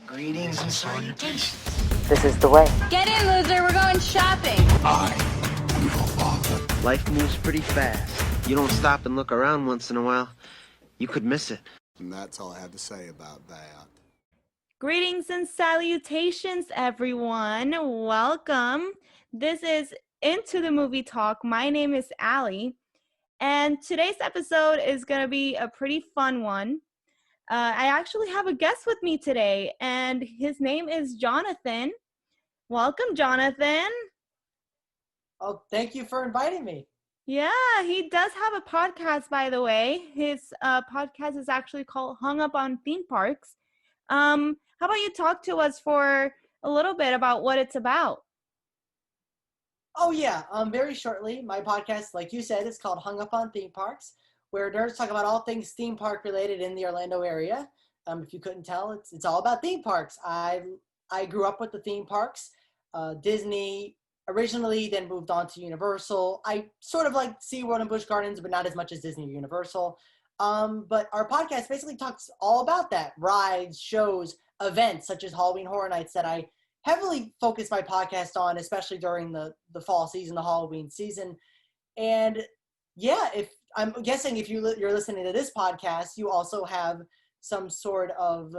Greetings and salutations. This is the way. Get in, loser. We're going shopping. I am your father. Life moves pretty fast. You don't stop and look around once in a while, you could miss it. And that's all I have to say about that. Greetings and salutations, everyone. Welcome. This is Into the Movie Talk. My name is Allie, and today's episode is going to be a pretty fun one. I actually have a guest with me today, and his name is Jonathan. Welcome, Jonathan. Oh, thank you for inviting me. Yeah, he does have a podcast, by the way. His podcast is actually called Hung Up on Theme Parks. How about you talk to us for a little bit about what it's about? Oh, yeah. Very shortly, my podcast, like you said, is called Hung Up on Theme Parks, where nerds talk about all things theme park related in the Orlando area. If you couldn't tell, it's all about theme parks. I grew up with the theme parks. Disney originally, then moved on to Universal. I sort of like SeaWorld and Busch Gardens, but not as much as Disney or Universal. But our podcast basically talks all about that. Rides, shows, events such as Halloween Horror Nights that I heavily focus my podcast on, especially during the fall season, the Halloween season. And yeah, if I'm guessing if you're listening to this podcast, you also have some sort of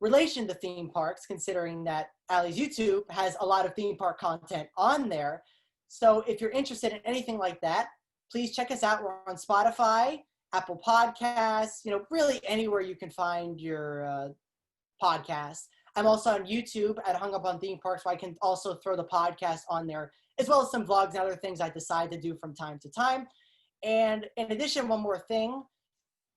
relation to theme parks, considering that Allie's YouTube has a lot of theme park content on there. So if you're interested in anything like that, please check us out. We're on Spotify, Apple Podcasts, really anywhere you can find your podcast. I'm also on YouTube at Hung Up on Theme Parks, where I can also throw the podcast on there, as well as some vlogs and other things I decide to do from time to time. And in addition, one more thing,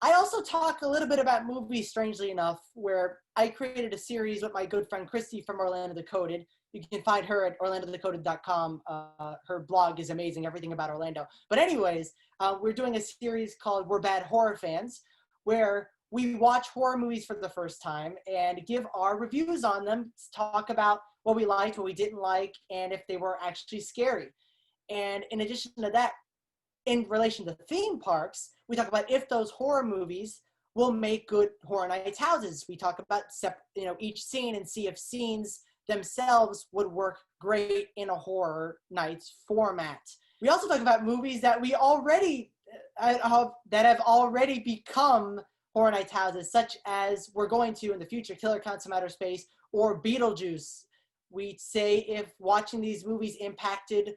I also talk a little bit about movies, strangely enough, where I created a series with my good friend Christy from Orlando Decoded. You can find her at orlandodecoded.com. Her blog is amazing, everything about Orlando. But anyways, we're doing a series called We're Bad Horror Fans, where we watch horror movies for the first time and give our reviews on them, talk about what we liked, what we didn't like, and if they were actually scary. And in addition to that, in relation to theme parks, we talk about if those horror movies will make good Horror Nights houses. We talk about each scene and see if scenes themselves would work great in a Horror Nights format. We also talk about movies that we already that have already become Horror Nights houses, such as we're going to in the future, Killer Clowns from Outer Space or Beetlejuice. We say if watching these movies impacted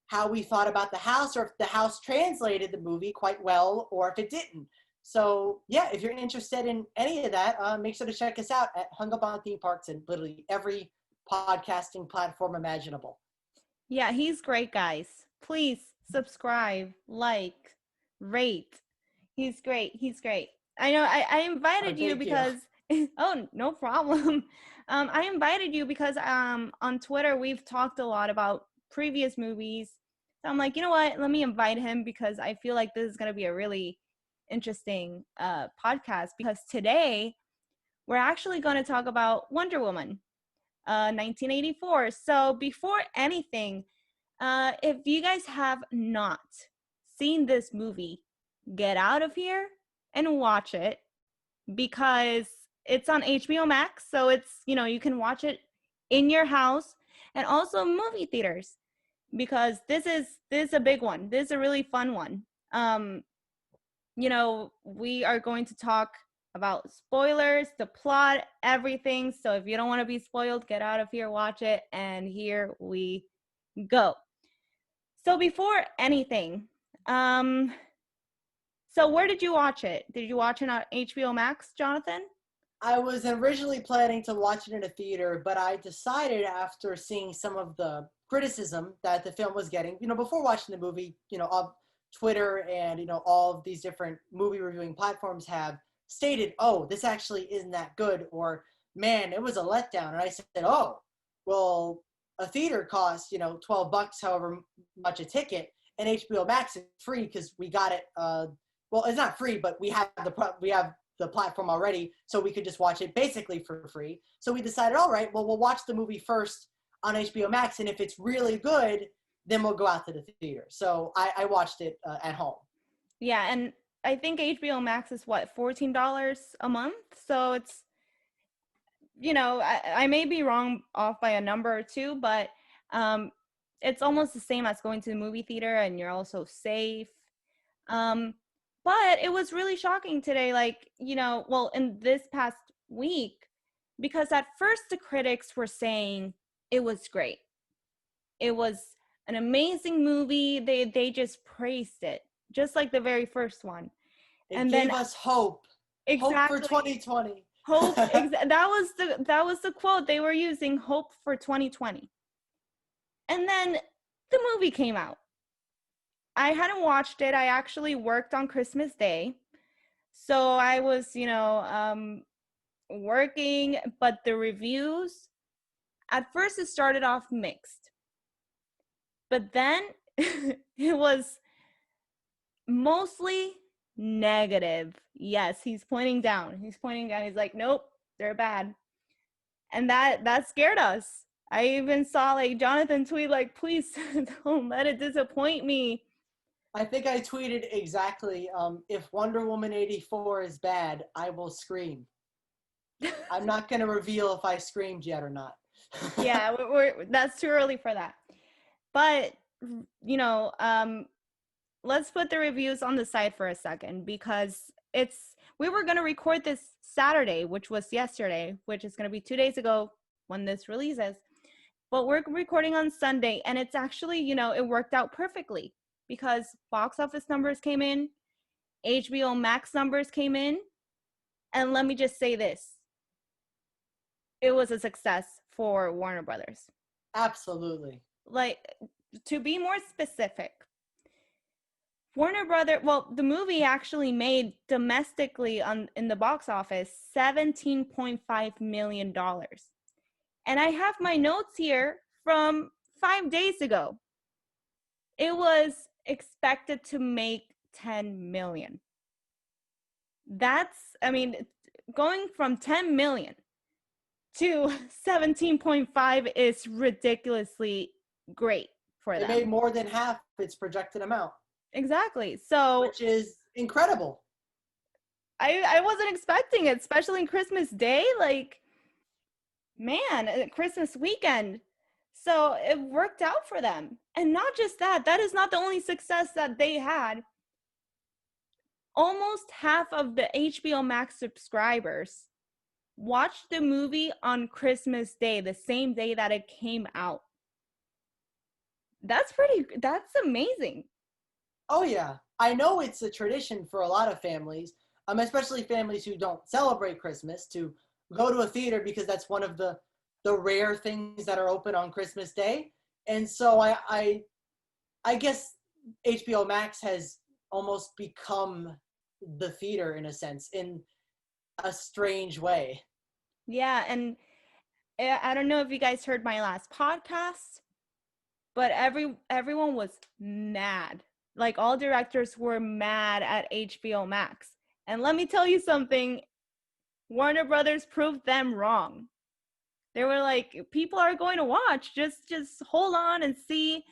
how we thought about the house, or if the house translated the movie quite well, or if it didn't. So yeah, if you're interested in any of that, make sure to check us out at Hung Up on Theme Parks and literally every podcasting platform imaginable. Yeah, he's great, guys. Please subscribe, like, rate. He's great. He's great. I know I invited you because oh, no problem. I invited you because on Twitter we've talked a lot about previous movies. So I'm like, you know what? Let me invite him because I feel like this is going to be a really interesting podcast, because today we're actually going to talk about Wonder Woman 1984. So before anything, if you guys have not seen this movie, get out of here and watch it, because it's on HBO Max. So it's, you can watch it in your house and also movie theaters, because this is a big one. This is a really fun one. We are going to talk about spoilers, the plot, everything. So if you don't want to be spoiled, get out of here, watch it, and here we go. So before anything, so where did you watch it? Did you watch it on HBO Max, Jonathan? I was originally planning to watch it in a theater, but I decided after seeing some of the criticism that the film was getting, before watching the movie, of Twitter and, all of these different movie reviewing platforms have stated, oh, this actually isn't that good, or man, it was a letdown. And I said, oh, well, a theater costs, $12, however much a ticket, and HBO Max is free because we got it. Well, it's not free, but we have the platform already, so we could just watch it basically for free. So we decided, all right, well, we'll watch the movie first on HBO Max, and if it's really good, then we'll go out to the theater. So I watched it at home. Yeah, and I think HBO Max is $14 a month, so it's I may be wrong off by a number or two, but it's almost the same as going to the movie theater, and you're also safe. Um, but it was really shocking today, like, well, in this past week, because at first the critics were saying it was great. It was an amazing movie. They just praised it, just like the very first one. It gave us hope. Exactly. Hope for 2020. Hope. That was the quote they were using. Hope for 2020. And then the movie came out. I hadn't watched it. I actually worked on Christmas Day, so I was, working. But the reviews, at first, it started off mixed, but then it was mostly negative. Yes, he's pointing down. He's like, nope, they're bad. And that scared us. I even saw like Jonathan tweet like, please don't let it disappoint me. I think I tweeted exactly, if Wonder Woman 84 is bad, I will scream. I'm not going to reveal if I screamed yet or not. Yeah, that's too early for that. But, let's put the reviews on the side for a second, because we were going to record this Saturday, which was yesterday, which is going to be 2 days ago when this releases. But we're recording on Sunday, and it's actually, it worked out perfectly because box office numbers came in, HBO Max numbers came in, and let me just say this. It was a success for Warner Brothers. Absolutely. Like, to be more specific, the movie actually made domestically in the box office $17.5 million. And I have my notes here from 5 days ago. It was expected to make 10 million. Going from 10 million to 17.5 is ridiculously great for them. It made more than half its projected amount. Exactly. So, which is incredible. I wasn't expecting it, especially in Christmas Day. Like, man, Christmas weekend. So it worked out for them. And not just that, that is not the only success that they had. Almost half of the HBO Max subscribers watched the movie on Christmas Day, the same day that it came out. That's amazing. Oh, yeah. I know it's a tradition for a lot of families, especially families who don't celebrate Christmas, to go to a theater because that's one of the rare things that are open on Christmas Day. And so I guess HBO Max has almost become the theater in a sense, in a strange way. Yeah, and I don't know if you guys heard my last podcast, but everyone was mad. Like, all directors were mad at HBO Max. And let me tell you something, Warner Brothers proved them wrong. They were like, people are going to watch, just hold on and see.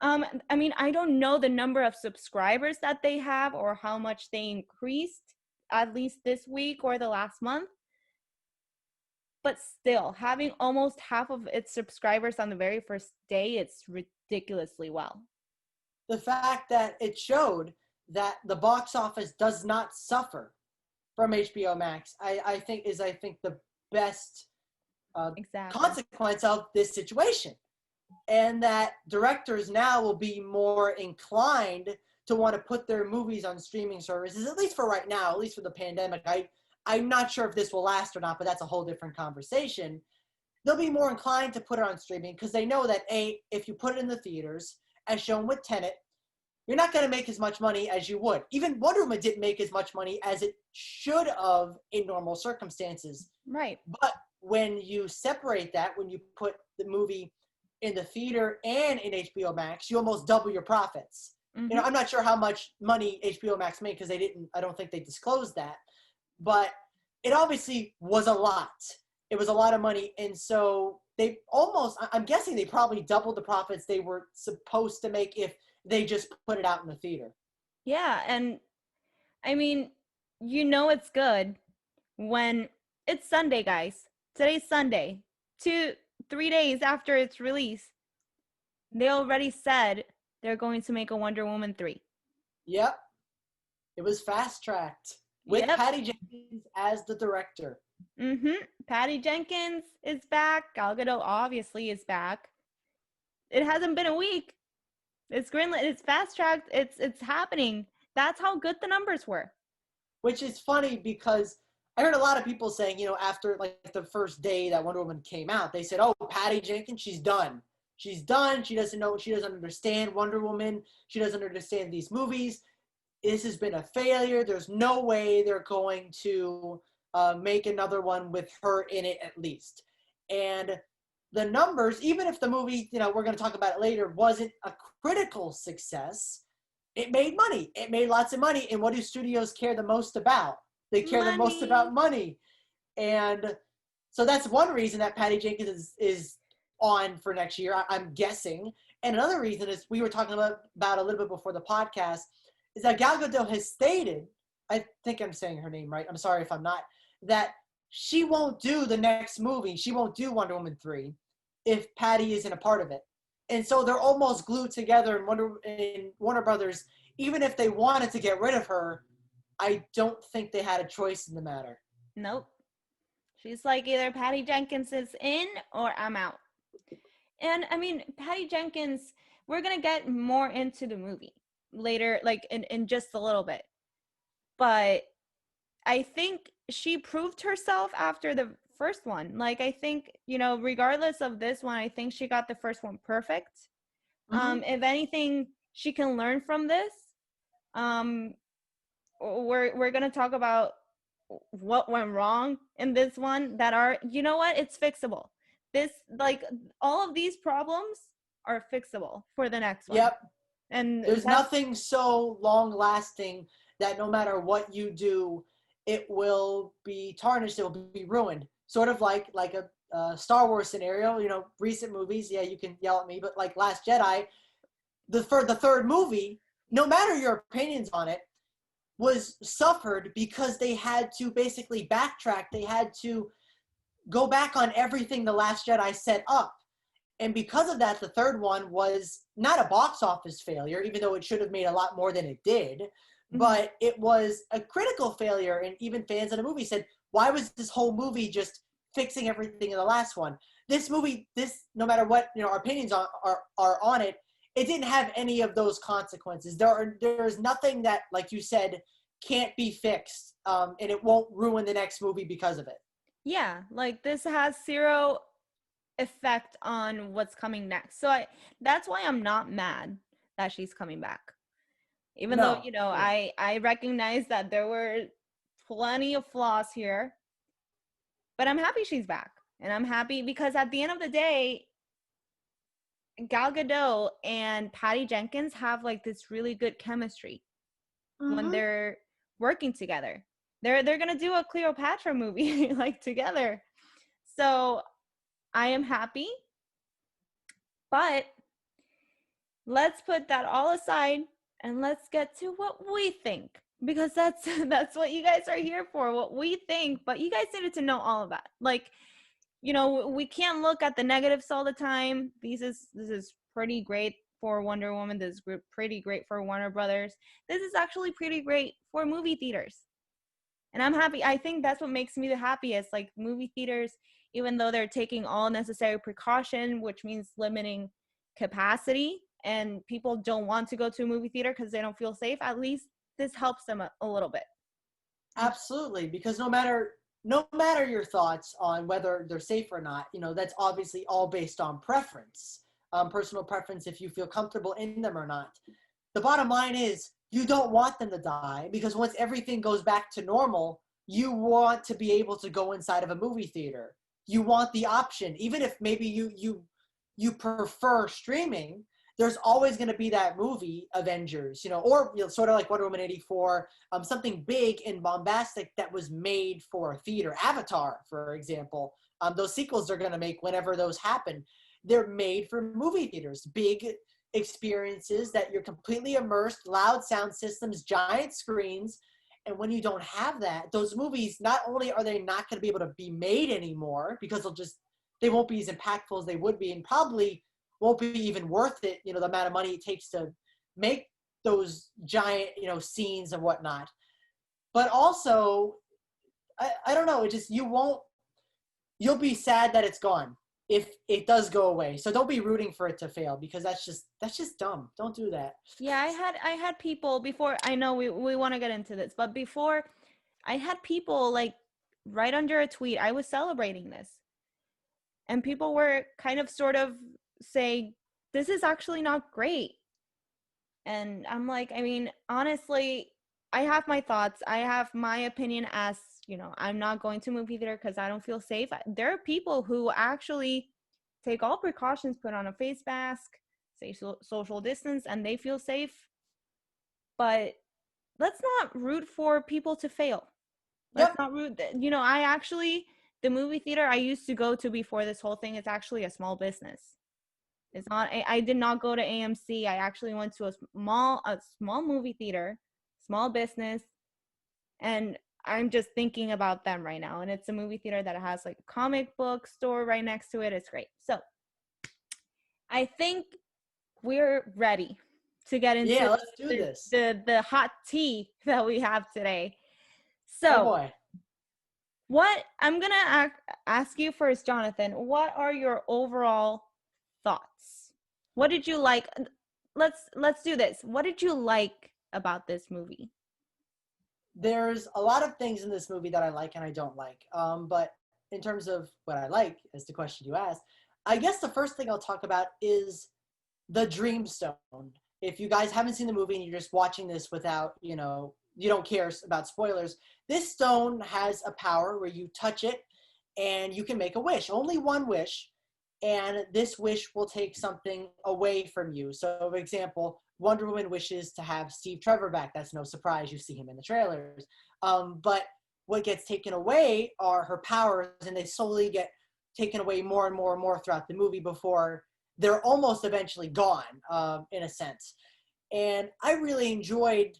I don't know the number of subscribers that they have or how much they increased, at least this week or the last month. But still, having almost half of its subscribers on the very first day, it's ridiculously well. The fact that it showed that the box office does not suffer from HBO Max, I think the best consequence of this situation. And that directors now will be more inclined to want to put their movies on streaming services, at least for right now, at least for the pandemic. I'm not sure if this will last or not, but that's a whole different conversation. They'll be more inclined to put it on streaming because they know that, if you put it in the theaters, as shown with Tenet, you're not going to make as much money as you would. Even Wonder Woman didn't make as much money as it should have in normal circumstances. Right. But when you separate that, when you put the movie in the theater and in HBO Max, you almost double your profits. Mm-hmm. I'm not sure how much money HBO Max made because I don't think they disclosed that. But it obviously was a lot. It was a lot of money. And so I'm guessing they probably doubled the profits they were supposed to make if they just put it out in the theater. Yeah. And it's good when it's Sunday, guys. Today's Sunday. 3 days after its release, they already said they're going to make a Wonder Woman 3. Yep. It was fast-tracked with Yep. Patty Jenkins as the director. Patty Jenkins is back. Gal Gadot obviously is back. It hasn't been a week. It's greenlit. It's fast-tracked. It's happening. That's how good the numbers were. Which is funny because I heard a lot of people saying, you know, after like the first day that Wonder Woman came out, they said, oh, Patty Jenkins, she's done. She's done. She doesn't know. She doesn't understand Wonder Woman. She doesn't understand these movies. This has been a failure. There's no way they're going to make another one with her in it at least. And the numbers, even if the movie, you know, we're going to talk about it later, wasn't a critical success, it made money. It made lots of money. And what do studios care the most about? They care the most about money. And so that's one reason that Patty Jenkins is on for next year, I'm guessing. And another reason is we were talking about a little bit before the podcast, is that Gal Gadot has stated, I think I'm saying her name right, I'm sorry if I'm not, that she won't do the next movie, she won't do Wonder Woman 3 if Patty isn't a part of it. And so they're almost glued together in Warner Brothers. Even if they wanted to get rid of her, I don't think they had a choice in the matter. Nope. She's like, either Patty Jenkins is in or I'm out. And I mean, Patty Jenkins, we're going to get more into the movie later, like in just a little bit. But I think she proved herself after the first one. Like, I think, you know, regardless of this one, I think she got the first one perfect. If anything, she can learn from this. We're going to talk about what went wrong in this one that are, you know what, it's fixable. This, like, all of these problems are fixable for the next one. Yep. And there's nothing so long lasting that no matter what you do, it will be tarnished, it will be ruined. Sort of like a Star Wars scenario, you know, recent movies, yeah, you can yell at me, but like Last Jedi, the third movie, no matter your opinions on it, was suffered because they had to basically backtrack. They had to go back on everything The Last Jedi set up. And because of that, the third one was not a box office failure, even though it should have made a lot more than it did. But it was a critical failure. And even fans of the movie said, why was this whole movie just fixing everything in the last one? This movie, no matter what, you know, our opinions are on it, it didn't have any of those consequences. There's nothing that, like you said, can't be fixed. And it won't ruin the next movie because of it. Yeah, like this has zero effect on what's coming next. So that's why I'm not mad that she's coming back. Even though, you know, yeah. I recognize that there were plenty of flaws here. But I'm happy she's back. And I'm happy because at the end of the day, Gal Gadot and Patty Jenkins have like this really good chemistry when they're working together. They're gonna do a Cleopatra movie like together. So I am happy. But let's put that all aside and let's get to what we think. Because that's what you guys are here for, what we think. But you guys needed to know all of that. Like, you know, we can't look at the negatives all the time. This is pretty great for Wonder Woman. This is pretty great for Warner Brothers. This is actually pretty great for movie theaters. And I'm happy. I think that's what makes me the happiest. Like movie theaters, even though they're taking all necessary precaution, which means limiting capacity, and people don't want to go to a movie theater because they don't feel safe, at least this helps them a little bit. Absolutely, because no matter your thoughts on whether they're safe or not, you know, that's obviously all based on preference, personal preference, if you feel comfortable in them or not. The bottom line is you don't want them to die because once everything goes back to normal, you want to be able to go inside of a movie theater. You want the option, even if maybe you prefer streaming. There's always going to be that movie, Avengers, you know, or you know, sort of like Wonder Woman 84, something big and bombastic that was made for a theater. Avatar, for example, those sequels they're going to make whenever those happen, they're made for movie theaters, big experiences that you're completely immersed, loud sound systems, giant screens, And when you don't have that, those movies, not only are they not going to be able to be made anymore because they won't be as impactful as they would be, and probably won't be even worth it, the amount of money it takes to make those giant, scenes and whatnot. But also, I don't know, you'll be sad that it's gone if it does go away. So don't be rooting for it to fail, because that's just dumb. Don't do that. Yeah, I had people before. I know we want to get into this, but before, I had people like right under a tweet. I was celebrating this, and people were kind of sort of saying, this is actually not great. And I'm like, I mean, honestly, I have my thoughts. I have my opinion as, I'm not going to movie theater because I don't feel safe. There are people who actually take all precautions, put on a face mask, say social distance, and they feel safe. But let's not root for people to fail. Let's not root. The movie theater I used to go to before this whole thing is actually a small business. It's not. I did not go to AMC. I actually went to a small movie theater, small business, and I'm just thinking about them right now. And it's a movie theater that has like a comic book store right next to it. It's great. So I think we're ready to get into let's do this. The hot tea that we have today. So, oh boy. What I'm gonna ask you first, Jonathan. What are your overall thoughts? What did you like? Let's do this. What did you like about this movie? There's a lot of things in this movie that I like and I don't like. But in terms of what I like, as the question you asked, I guess the first thing I'll talk about is the Dreamstone. If you guys haven't seen the movie and you're just watching this without, you don't care about spoilers, this stone has a power where you touch it and you can make a wish. Only one wish. And this wish will take something away from you. So, for example, Wonder Woman wishes to have Steve Trevor back. That's no surprise. You see him in the trailers. But what gets taken away are her powers, and they slowly get taken away more and more and more throughout the movie before they're almost eventually gone, in a sense. And I really enjoyed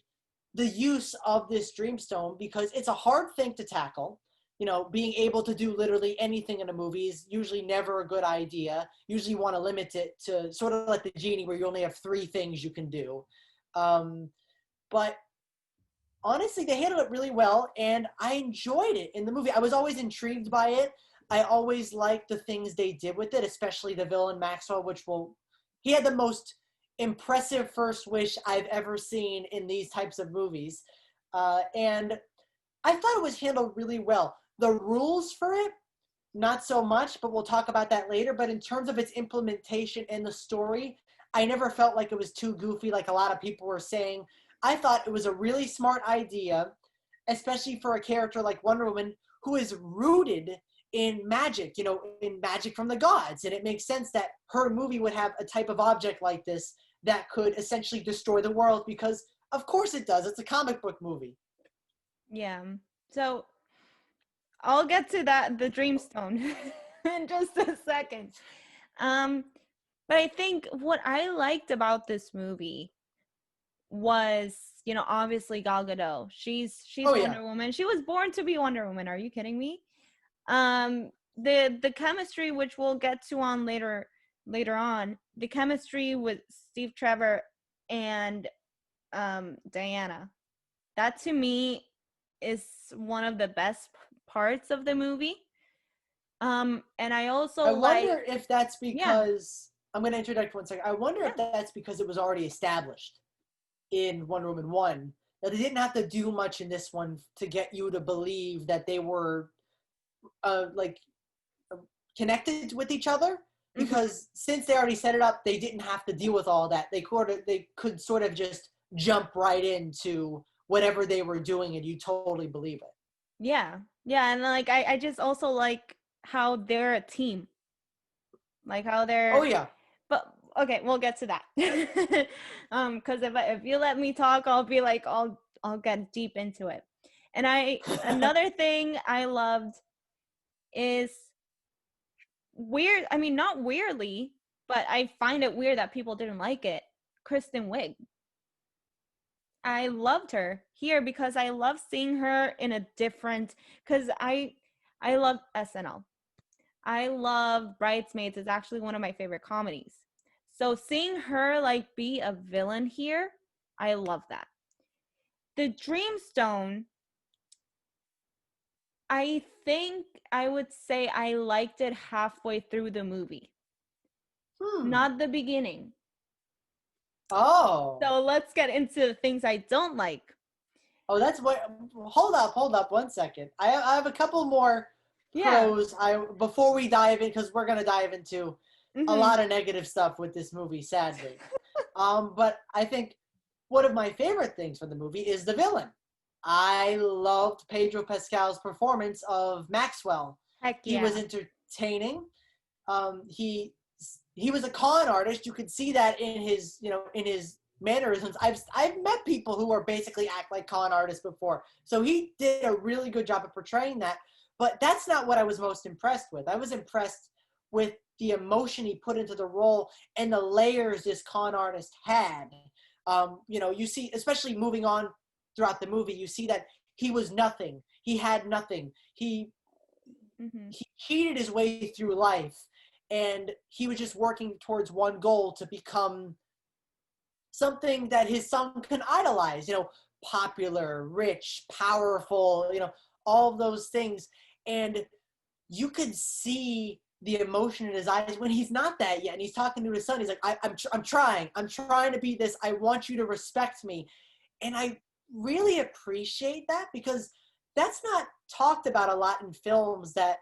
the use of this Dreamstone because it's a hard thing to tackle. Being able to do literally anything in a movie is usually never a good idea. Usually you want to limit it to sort of like the genie where you only have 3 things you can do. But honestly, they handled it really well, and I enjoyed it in the movie. I was always intrigued by it. I always liked the things they did with it, especially the villain Maxwell, he had the most impressive first wish I've ever seen in these types of movies. And I thought it was handled really well. The rules for it, not so much, but we'll talk about that later. But in terms of its implementation in the story, I never felt like it was too goofy like a lot of people were saying. I thought it was a really smart idea, especially for a character like Wonder Woman, who is rooted in magic, in magic from the gods. And it makes sense that her movie would have a type of object like this that could essentially destroy the world because, of course it does. It's a comic book movie. Yeah. So I'll get to the Dreamstone in just a second. But I think what I liked about this movie was, obviously Gal Gadot. She's Wonder Woman. She was born to be Wonder Woman. Are you kidding me? The chemistry, which we'll get to on later on, the chemistry with Steve Trevor and Diana, that to me is one of the best parts of the movie. And I also wonder if that's because I'm going to interject 1 second. I wonder if that's because it was already established in Wonder Woman 1 that they didn't have to do much in this one to get you to believe that they were connected with each other, because since they already set it up, they didn't have to deal with all that. They could sort of just jump right into whatever they were doing and you totally believe it. Yeah. And I just also like how they're a team, like how they're. Oh yeah. But okay, we'll get to that. Because if you let me talk, I'll be like I'll get deep into it. And another thing I loved is weird. I mean, not weirdly, but I find it weird that people didn't like it. Kristen Wiig. I loved her here because I love seeing her in a different, because I love SNL. I love Bridesmaids. It's actually one of my favorite comedies. So seeing her like be a villain here, I love that. The Dreamstone, I think I would say I liked it halfway through the movie, not the beginning. Oh. So let's get into the things I don't like. Oh, that's what. Hold up 1 second. I have a couple more pros. Before we dive in, because we're gonna dive into a lot of negative stuff with this movie, sadly. But I think one of my favorite things from the movie is the villain. I loved Pedro Pascal's performance of Maxwell. Heck yeah. He was entertaining. He was a con artist. You could see that in his mannerisms. I've met people who are basically act like con artists before. So he did a really good job of portraying that. But that's not what I was most impressed with. I was impressed with the emotion he put into the role and the layers this con artist had. You see, especially moving on throughout the movie, you see that he was nothing. He had nothing. He cheated his way through life, and he was just working towards one goal, to become something that his son can idolize, popular, rich, powerful, all of those things. And you could see the emotion in his eyes when he's not that yet. And he's talking to his son. He's like, I'm trying to be this. I want you to respect me. And I really appreciate that, because that's not talked about a lot in films. That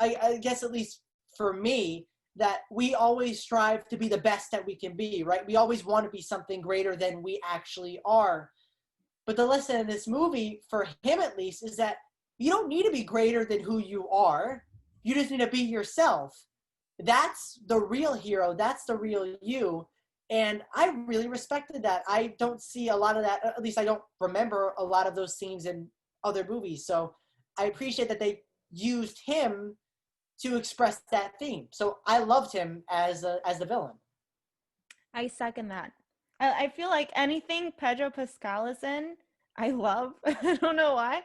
I guess, at least for me, that we always strive to be the best that we can be, right? We always want to be something greater than we actually are. But the lesson in this movie, for him at least, is that you don't need to be greater than who you are. You just need to be yourself. That's the real hero. That's the real you. And I really respected that. I don't see a lot of that. At least I don't remember a lot of those scenes in other movies. So I appreciate that they used him to express that theme. So I loved him as the villain. I second that. I feel like anything Pedro Pascal is in, I love. I don't know why.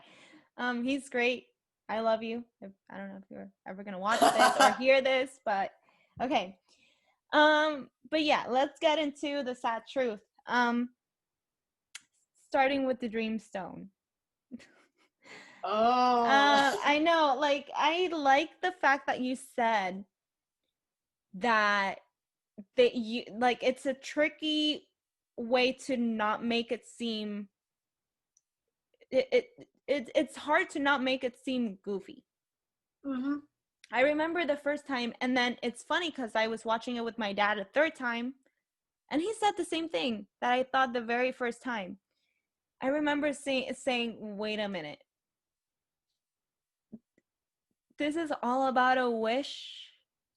He's great. I love you. I don't know if you're ever gonna watch this or hear this, but okay. But yeah, let's get into the sad truth. Starting with the Dreamstone. I know, like, I like the fact that you said that you like, it's a tricky way to not make it seem it's hard to not make it seem goofy. I remember the first time, and then it's funny because I was watching it with my dad a third time, and he said the same thing that I thought the very first time. I remember saying, wait a minute. This is all about a wish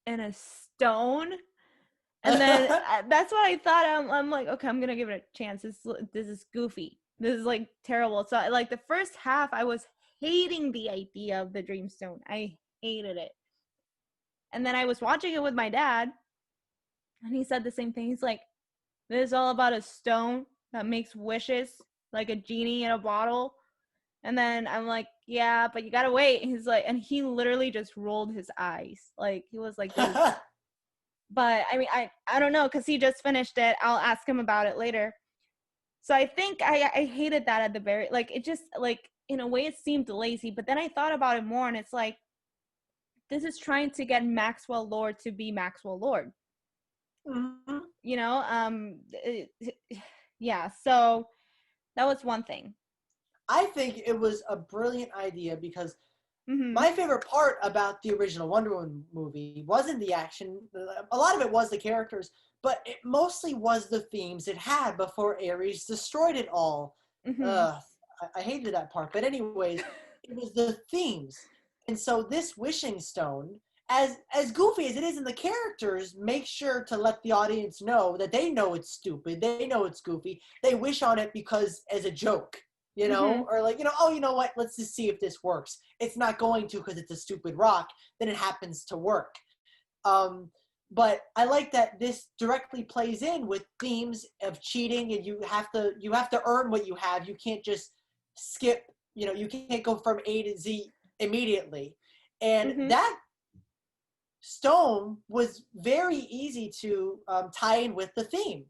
and a stone? And then that's what I thought. I'm like, okay, I'm going to give it a chance. This is goofy. This is like terrible. So like the first half, I was hating the idea of the Dreamstone. I hated it. And then I was watching it with my dad, and he said the same thing. He's like, this is all about a stone that makes wishes, like a genie in a bottle. And then I'm like, yeah, but you gotta wait. And he's like, and he literally just rolled his eyes. Like, he was like, this. But I mean, I don't know, because he just finished it. I'll ask him about it later. So I think I hated that at the very, like, it just, like, in a way it seemed lazy. But then I thought about it more, and it's like, this is trying to get Maxwell Lord to be Maxwell Lord. Yeah, so that was one thing. I think it was a brilliant idea, because my favorite part about the original Wonder Woman movie wasn't the action. A lot of it was the characters, but it mostly was the themes it had before Ares destroyed it all. I hated that part. But anyways, it was the themes. And so this wishing stone, as goofy as it is, and the characters make sure to let the audience know that they know it's stupid. They know it's goofy. They wish on it because as a joke. Or like, oh, you know what? Let's just see if this works. It's not going to, because it's a stupid rock. Then it happens to work. But I like that this directly plays in with themes of cheating, and you have to earn what you have. You can't just skip, you can't go from A to Z immediately. And that stone was very easy to tie in with the theme,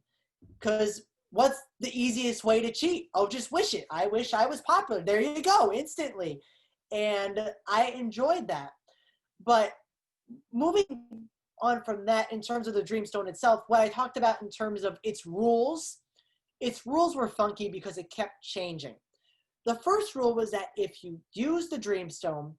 because what's the easiest way to cheat? Oh, just wish it. I wish I was popular. There you go, instantly. And I enjoyed that. But moving on from that, in terms of the Dreamstone itself, what I talked about in terms of its rules were funky because it kept changing. The first rule was that if you use the Dreamstone,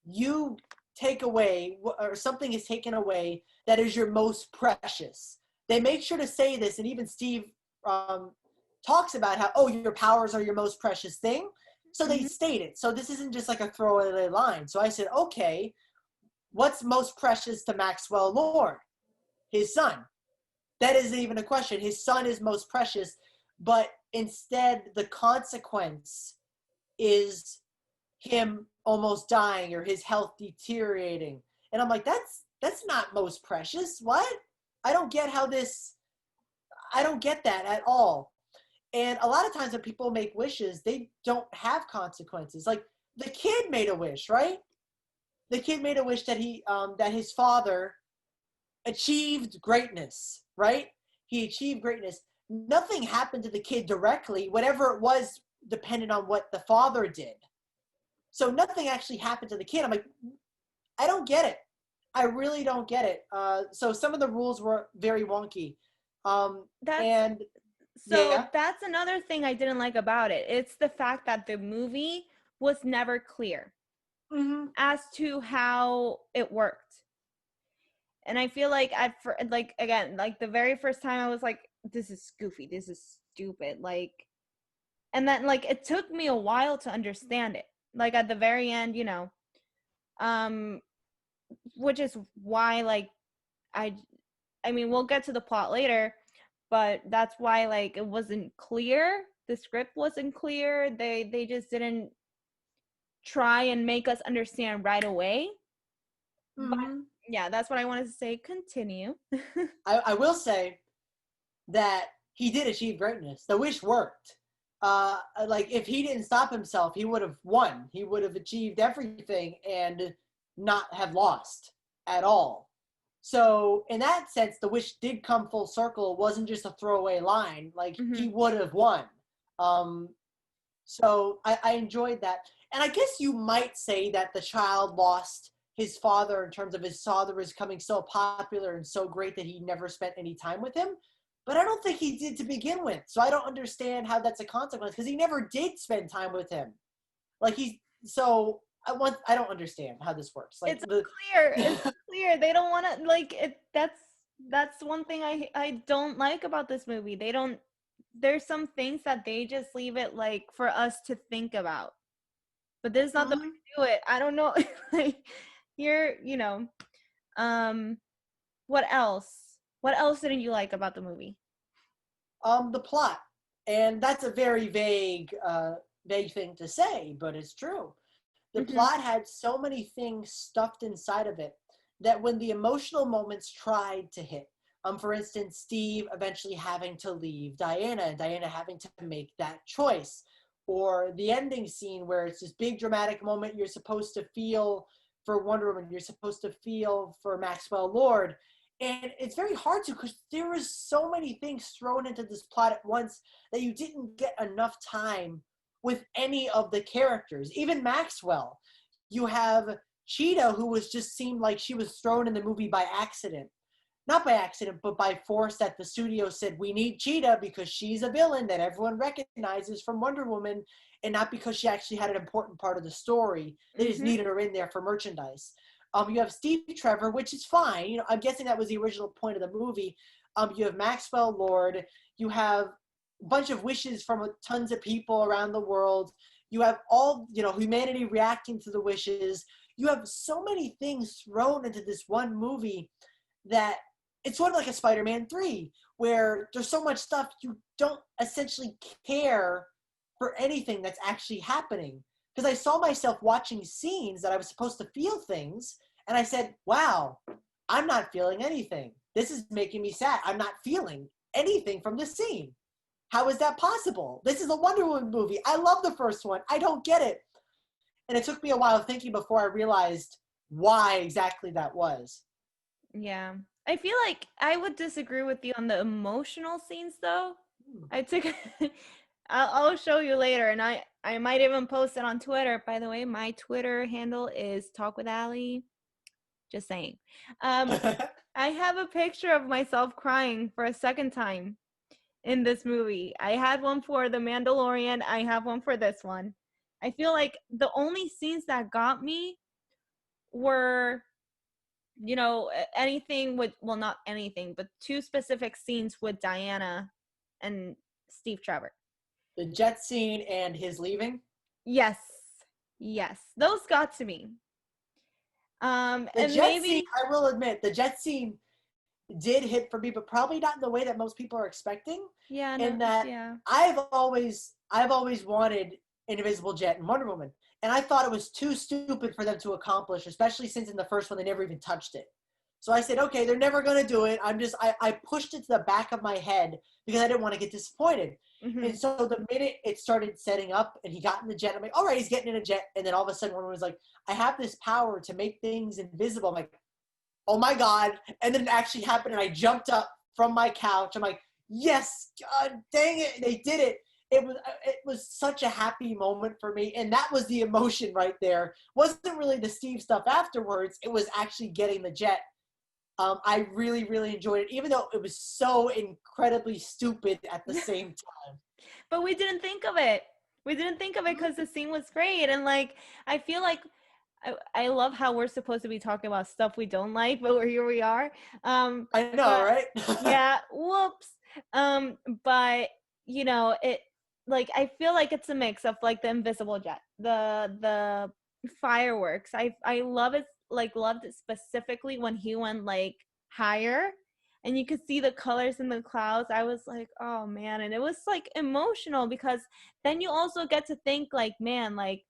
you take away, or something is taken away that is your most precious. They make sure to say this, and even Steve talks about how, oh, your powers are your most precious thing. So they state it. So this isn't just like a throwaway line. So I said, okay, what's most precious to Maxwell Lord? His son. That isn't even a question. His son is most precious, but instead the consequence is him almost dying or his health deteriorating. And I'm like, that's not most precious. What? I don't get that at all. And a lot of times when people make wishes, they don't have consequences. Like the kid made a wish, right? The kid made a wish that that his father achieved greatness, right? He achieved greatness. Nothing happened to the kid directly. Whatever it was depended on what the father did. So nothing actually happened to the kid. I'm like, I don't get it. I really don't get it. So some of the rules were very wonky. That's another thing I didn't like about it. It's the fact that the movie was never clear as to how it worked. And I feel like the very first time I was like, this is goofy, this is stupid. And then it took me a while to understand it. Like at the very end, which is why I mean, we'll get to the plot later, but that's why it wasn't clear. The script wasn't clear. They just didn't try and make us understand right away. But yeah, that's what I wanted to say. Continue. I will say that he did achieve greatness. The wish worked. If he didn't stop himself, he would have won. He would have achieved everything and not have lost at all. So in that sense, the wish did come full circle. It wasn't just a throwaway line. He would have won. So I enjoyed that. And I guess you might say that the child lost his father in terms of his father was becoming so popular and so great that he never spent any time with him. But I don't think he did to begin with. So I don't understand how that's a consequence, because he never did spend time with him. I don't understand how this works. It's clear. It's clear. They don't want to that's one thing I don't like about this movie. There's some things that they just leave it for us to think about. But this is not the way to do it. I don't know. What else? What else didn't you like about the movie? The plot. And that's a very vague thing to say, but it's true. The plot had so many things stuffed inside of it that when the emotional moments tried to hit, for instance, Steve eventually having to leave Diana and Diana having to make that choice, or the ending scene where it's this big dramatic moment you're supposed to feel for Wonder Woman, you're supposed to feel for Maxwell Lord. And it's very hard to, because there was so many things thrown into this plot at once that you didn't get enough time with any of the characters. Even Maxwell. You have Cheetah, who seemed like she was thrown in the movie by accident. Not by accident, but by force, that the studio said, we need Cheetah because she's a villain that everyone recognizes from Wonder Woman, and not because she actually had an important part of the story. They just needed her in there for merchandise. You have Steve Trevor, which is fine. I'm guessing that was the original point of the movie. You have Maxwell Lord. You have a bunch of wishes from tons of people around the world. You have all, humanity reacting to the wishes. You have so many things thrown into this one movie that it's sort of like a Spider-Man 3, where there's so much stuff you don't essentially care for anything that's actually happening. Because I saw myself watching scenes that I was supposed to feel things, and I said, wow, I'm not feeling anything. This is making me sad. I'm not feeling anything from this scene. How is that possible? This is a Wonder Woman movie. I love the first one. I don't get it. And it took me a while thinking before I realized why exactly that was. Yeah. I feel like I would disagree with you on the emotional scenes, though. I took... I'll show you later, and I might even post it on Twitter. By the way, my Twitter handle is Talk with Allie. Just saying. I have a picture of myself crying for a second time in this movie. I had one for The Mandalorian. I have one for this one. I feel like the only scenes that got me were, you know, anything with, well, not anything, but two specific scenes with Diana and Steve Trevor. The jet scene and his leaving? Yes. Those got to me. The and jet maybe scene, I will admit, the jet scene did hit for me, but probably not in the way that most people are expecting. yeah, In no, that yeah. I've always wanted an invisible jet in Wonder Woman. And I thought it was too stupid for them to accomplish, especially since in the first one they never even touched it. So I said, okay, they're never going to do it. I pushed it to the back of my head because I didn't want to get disappointed. Mm-hmm. And so the minute it started setting up and he got in the jet, I'm like, all right, he's getting in a jet. And then all of a sudden one was like, I have this power to make things invisible. I'm like, oh my God. And then it actually happened and I jumped up from my couch. I'm like, yes, God dang it. They did it. It was such a happy moment for me. And that was the emotion right there. It wasn't really the Steve stuff afterwards. It was actually getting the jet. I really, really enjoyed it, even though it was so incredibly stupid at the same time. But we didn't think of it. Because the scene was great. And like, I feel like I love how we're supposed to be talking about stuff we don't like, but here we are. I know, right? Yeah. Whoops. But you know, it, like, I feel like it's a mix of like the invisible jet, the fireworks. I love it. Like, loved it specifically when he went like higher and you could see the colors in the clouds. I was like, oh man. And it was like emotional because then you also get to think like, man, like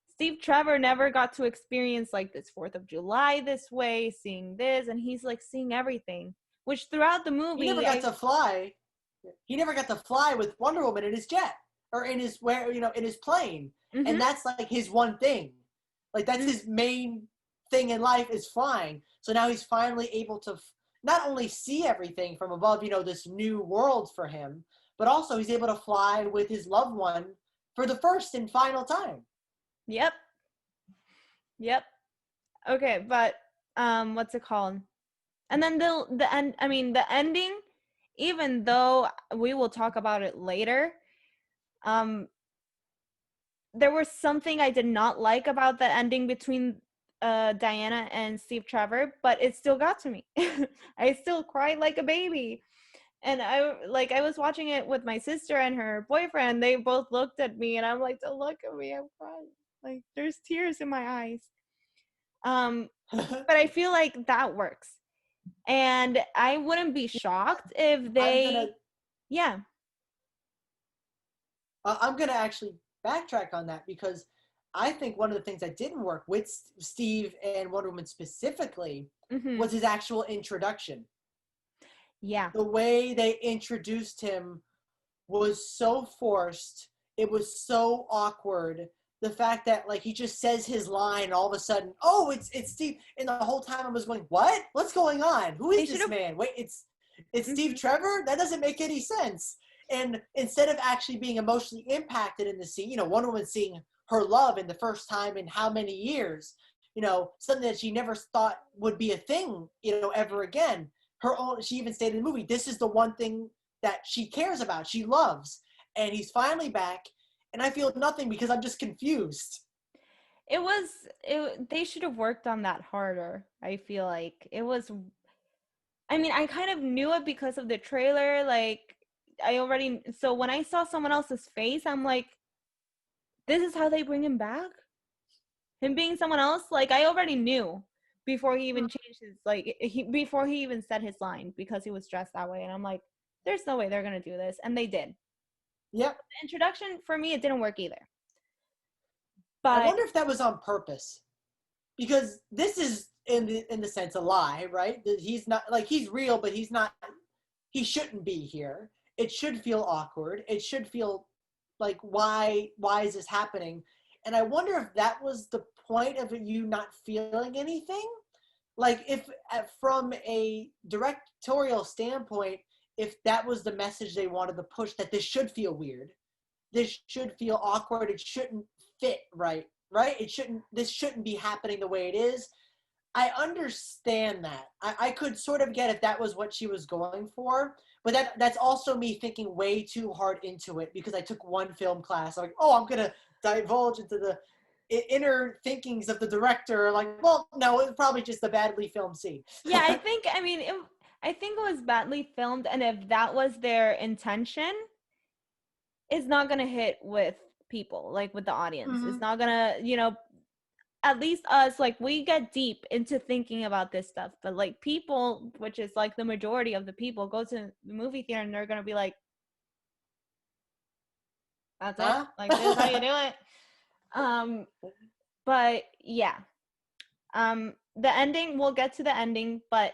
Steve Trevor never got to experience like this 4th of July this way, seeing this, and he's like seeing everything, which throughout the movie He never got to fly. He never got to fly with Wonder Woman in his jet or in his in his plane. Mm-hmm. And that's like his one thing. Like that's his main thing in life is flying. So now he's finally able to not only see everything from above, this new world for him, but also he's able to fly with his loved one for the first and final time. Yep. Okay, but what's it called? And then the end. I mean, the ending. Even though we will talk about it later, there was something I did not like about the ending between Diana and Steve Trevor, but it still got to me. I still cried like a baby. And I was watching it with my sister and her boyfriend. They both looked at me and I'm like, don't look at me, I'm crying. Like there's tears in my eyes. But I feel like that works. And I wouldn't be shocked if they I'm gonna actually backtrack on that because I think one of the things that didn't work with Steve and Wonder Woman specifically was his actual introduction. Yeah. The way they introduced him was so forced. It was so awkward. The fact that like he just says his line and all of a sudden, oh, it's Steve. And the whole time I was going, what? What's going on? Who is this man? Wait, it's Steve Trevor? That doesn't make any sense. And instead of actually being emotionally impacted in the scene, Wonder Woman seeing her love in the first time in how many years, something that she never thought would be a thing, ever again. She even stated in the movie, this is the one thing that she cares about, she loves. And he's finally back, and I feel nothing because I'm just confused. They should have worked on that harder. I feel like I kind of knew it because of the trailer. Like so when I saw someone else's face, I'm like, this is how they bring him back? Him being someone else? Like I already knew before he even changed his, before he even said his line, because he was dressed that way. And I'm like, there's no way they're going to do this. And they did. Yep. The introduction, for me, it didn't work either. But I wonder if that was on purpose. Because this is in the sense a lie, right? That he's not like he's real, but he's not. He shouldn't be here. It should feel awkward. It should feel like why is this happening? And I wonder if that was the point of you not feeling anything. Like if from a directorial standpoint, if that was the message they wanted to push, that this should feel weird, this should feel awkward, it shouldn't fit right? This shouldn't be happening the way it is. I understand that. I could sort of get if that was what she was going for, but that's also me thinking way too hard into it because I took one film class. I'm like, oh, I'm gonna divulge into the inner thinkings of the director. Like, well, no, it's probably just a badly filmed scene. Yeah, I think it was badly filmed, and if that was their intention, it's not gonna hit with people, like with the audience. Mm-hmm. It's not gonna, at least us, like we get deep into thinking about this stuff, but like people, which is like the majority of the people, go to the movie theater and they're gonna be like, that's it, like this is how you do it. But yeah, the ending, we'll get to the ending, but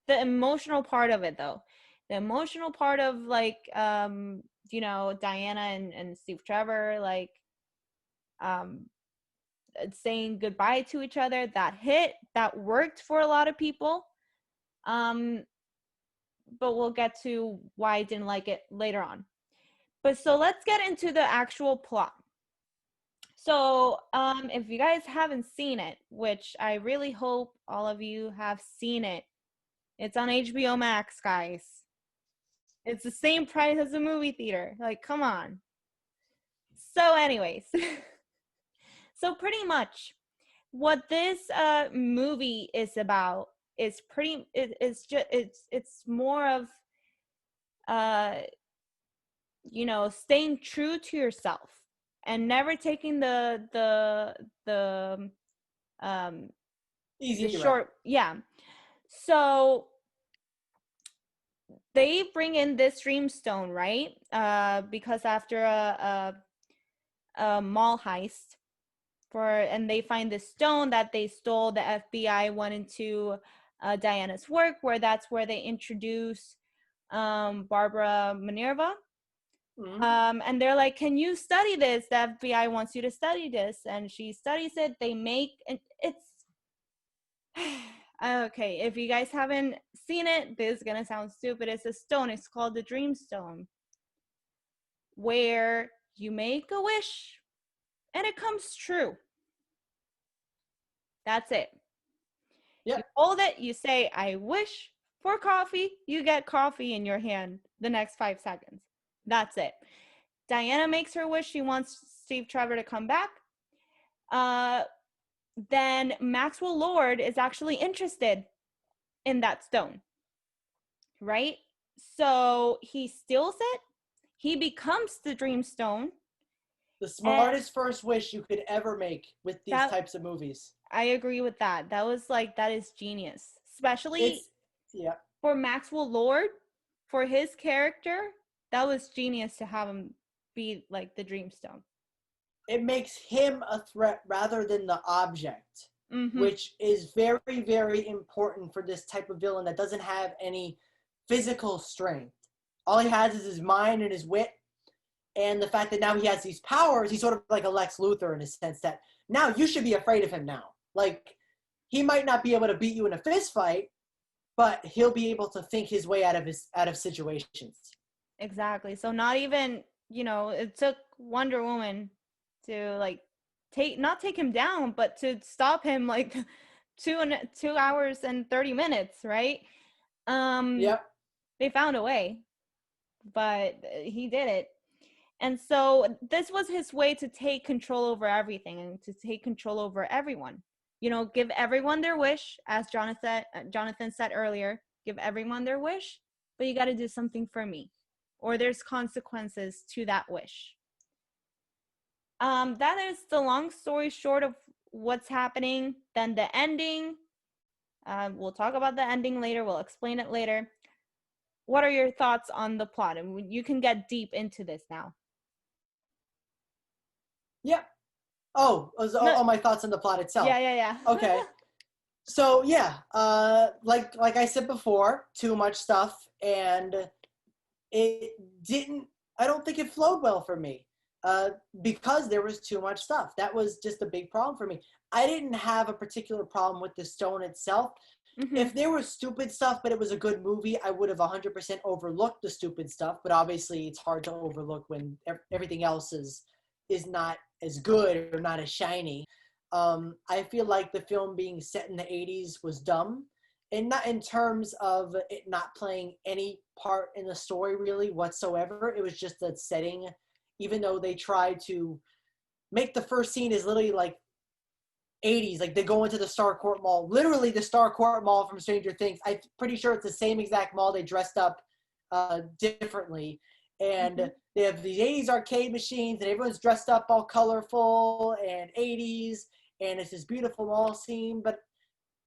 the emotional part of it though, the emotional part of like Diana and Steve Trevor, like saying goodbye to each other, that worked for a lot of people, but we'll get to why I didn't like it later on. But so let's get into the actual plot. So if you guys haven't seen it, which I really hope all of you have seen it, it's on HBO Max, guys. It's the same price as a movie theater, like come on. So anyways, so pretty much what this movie is about is it's more of staying true to yourself and never taking the Easy short. Yeah. So they bring in this dreamstone, right? Because after a mall heist, and they find this stone that they stole. The FBI went into Diana's work, that's where they introduce Barbara Minerva. Mm-hmm. And they're like, can you study this? The FBI wants you to study this. And she studies it. It's okay. If you guys haven't seen it, this is going to sound stupid. It's a stone. It's called the Dreamstone, where you make a wish and it comes true. That's it. Yep. You hold it, you say, I wish for coffee, you get coffee in your hand the next 5 seconds. That's it. Diana makes her wish. She wants Steve Trevor to come back. Then Maxwell Lord is actually interested in that stone, right? So he steals it. He becomes the Dreamstone. The smartest first wish you could ever make with these types of movies. I agree with that. That is genius. Especially for Maxwell Lord, for his character, that was genius to have him be like the Dreamstone. It makes him a threat rather than the object, mm-hmm. which is very, very important for this type of villain that doesn't have any physical strength. All he has is his mind and his wit. And the fact that now he has these powers, he's sort of like a Lex Luthor in a sense that now you should be afraid of him now. Like, he might not be able to beat you in a fist fight, but he'll be able to think his way out of situations. Exactly. So not even, it took Wonder Woman to like not take him down, but to stop him like 2 hours and 30 minutes, right? Yep. They found a way, but he did it. And so this was his way to take control over everything and to take control over everyone. Give everyone their wish, as Jonathan said earlier, give everyone their wish, but you got to do something for me, or there's consequences to that wish. That is the long story short of what's happening. Then the ending, we'll talk about the ending later. We'll explain it later. What are your thoughts on the plot? And you can get deep into this now. Yep. Oh, my thoughts on the plot itself. Yeah. Okay. So yeah, like I said before, too much stuff, and it didn't. I don't think it flowed well for me, because there was too much stuff. That was just a big problem for me. I didn't have a particular problem with the stone itself. Mm-hmm. If there was stupid stuff, but it was a good movie, I would have 100% overlooked the stupid stuff. But obviously, it's hard to overlook when everything else is not as good or not as shiny. I feel like the film being set in the 80s was dumb, and not in terms of it not playing any part in the story really whatsoever. It was just that setting, even though they tried to make the first scene is literally like 80s, like they go into the Starcourt Mall, literally the Starcourt Mall from Stranger Things. I'm pretty sure it's the same exact mall. They dressed up differently, and they have these 80s arcade machines, and everyone's dressed up all colorful and 80s, and it's this beautiful mall scene. But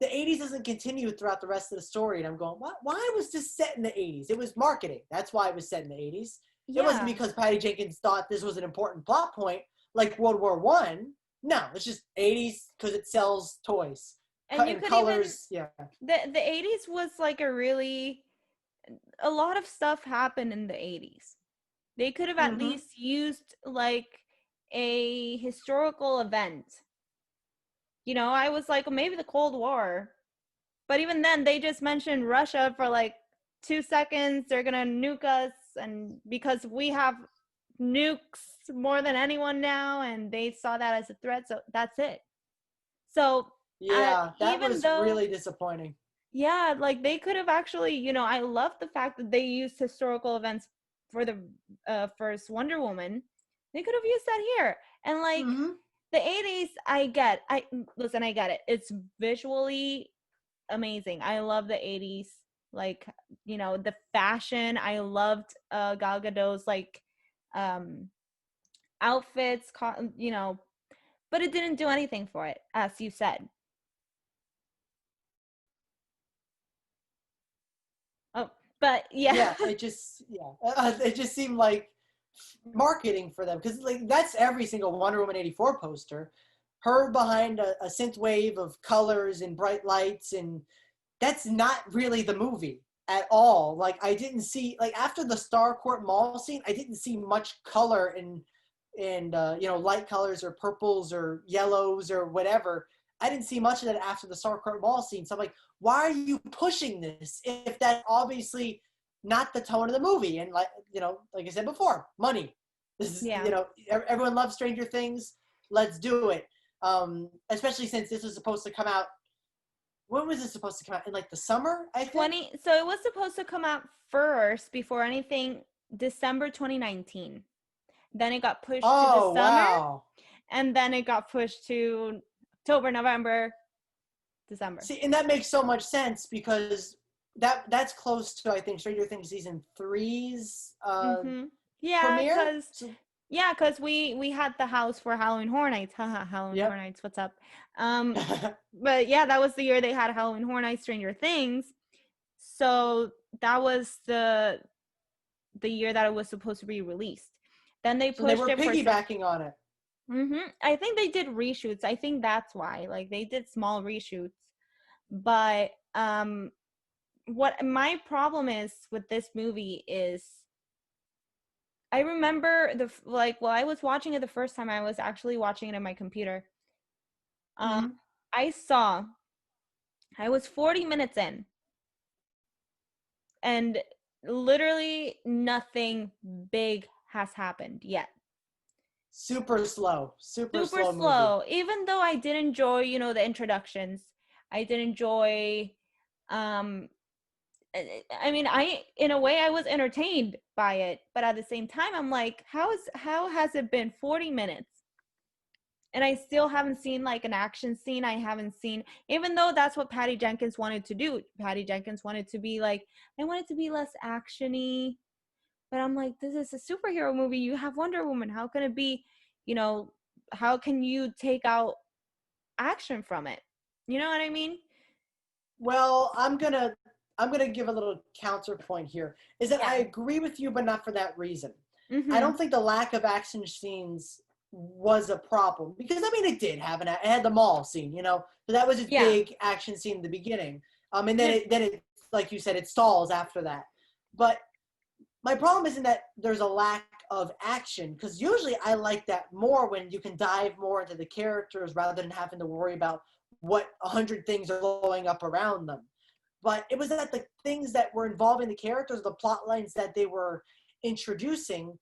the 80s doesn't continue throughout the rest of the story, and I'm going, what? Why was this set in the 80s? It was marketing. That's why it was set in the 80s. Yeah. It wasn't because Patty Jenkins thought this was an important plot point, like World War One. No, it's just 80s because it sells toys. And you could colors, even, yeah. the 80s was like a lot of stuff happened in the 80s. They could have at least used like a historical event. You know, I was like, maybe the Cold War. But even then, they just mentioned Russia for like 2 seconds. They're going to nuke us. And because we have nukes more than anyone now, and they saw that as a threat. So that's it. So yeah, that was though, really disappointing. Yeah, like they could have actually, you know, I love the fact that they used historical events for the first Wonder Woman. They could have used that here. And like the 80s, I get it. It's visually amazing. I love the 80s. Like, you know, the fashion. I loved Gal Gadot's like outfits, you know, but it didn't do anything for it, as you said. Oh, but yeah. It just seemed like marketing for them, because like that's every single Wonder Woman 84 poster, her behind a synth wave of colors and bright lights, and that's not really the movie at all. Like I didn't see, like after the Starcourt Mall scene, I didn't see much color and you know, light colors or purples or yellows or whatever. I didn't see much of that after the Starcourt Mall scene. So I'm like, why are you pushing this if that's obviously not the tone of the movie? And like, you know, like I said before, money. This is, you know, everyone loves Stranger Things. Let's do it. Especially since this was supposed to come out. When was this supposed to come out? In like the summer, I think? So it was supposed to come out first before anything, December 2019. Then it got pushed to the summer. Wow. And then it got pushed to October, November, December. See, and that makes so much sense because that's close to, I think, Stranger Things season 3's premiere. Yeah, because we had the house for Halloween Horror Nights. Haha, Halloween Horror Nights, what's up? But yeah, that was the year they had Halloween Horror Nights, Stranger Things. So that was the year that it was supposed to be released. Then they pushed it. So they were piggybacking on it. I think they did reshoots. I think that's why. Like they did small reshoots. But what my problem is with this movie is, I remember while I was watching it the first time, I was actually watching it on my computer. I was 40 minutes in, and literally nothing big has happened yet. Super slow movie. Even though I did enjoy, you know, the introductions, I did enjoy, I mean, in a way I was entertained by it, but at the same time I'm like, how has it been 40 minutes and I still haven't seen like an action scene? I haven't seen, even though that's what Patty Jenkins wanted to do. Patty Jenkins wanted to be like, I want it to be less actiony. But I'm like, this is a superhero movie. You have Wonder Woman. How can it be, you know, how can you take out action from it? You know what I mean? Well, I'm gonna give a little counterpoint here. Is that I agree with you, but not for that reason. I don't think the lack of action scenes was a problem, because I mean it did have it had the mall scene, you know, so that was its Yeah. big action scene in the beginning. And then it like you said, it stalls after that. But my problem isn't that there's a lack of action, because usually I like that more when you can dive more into the characters rather than having to worry about what 100 things are blowing up around them. But it was that the things that were involving the characters, the plot lines that they were introducing,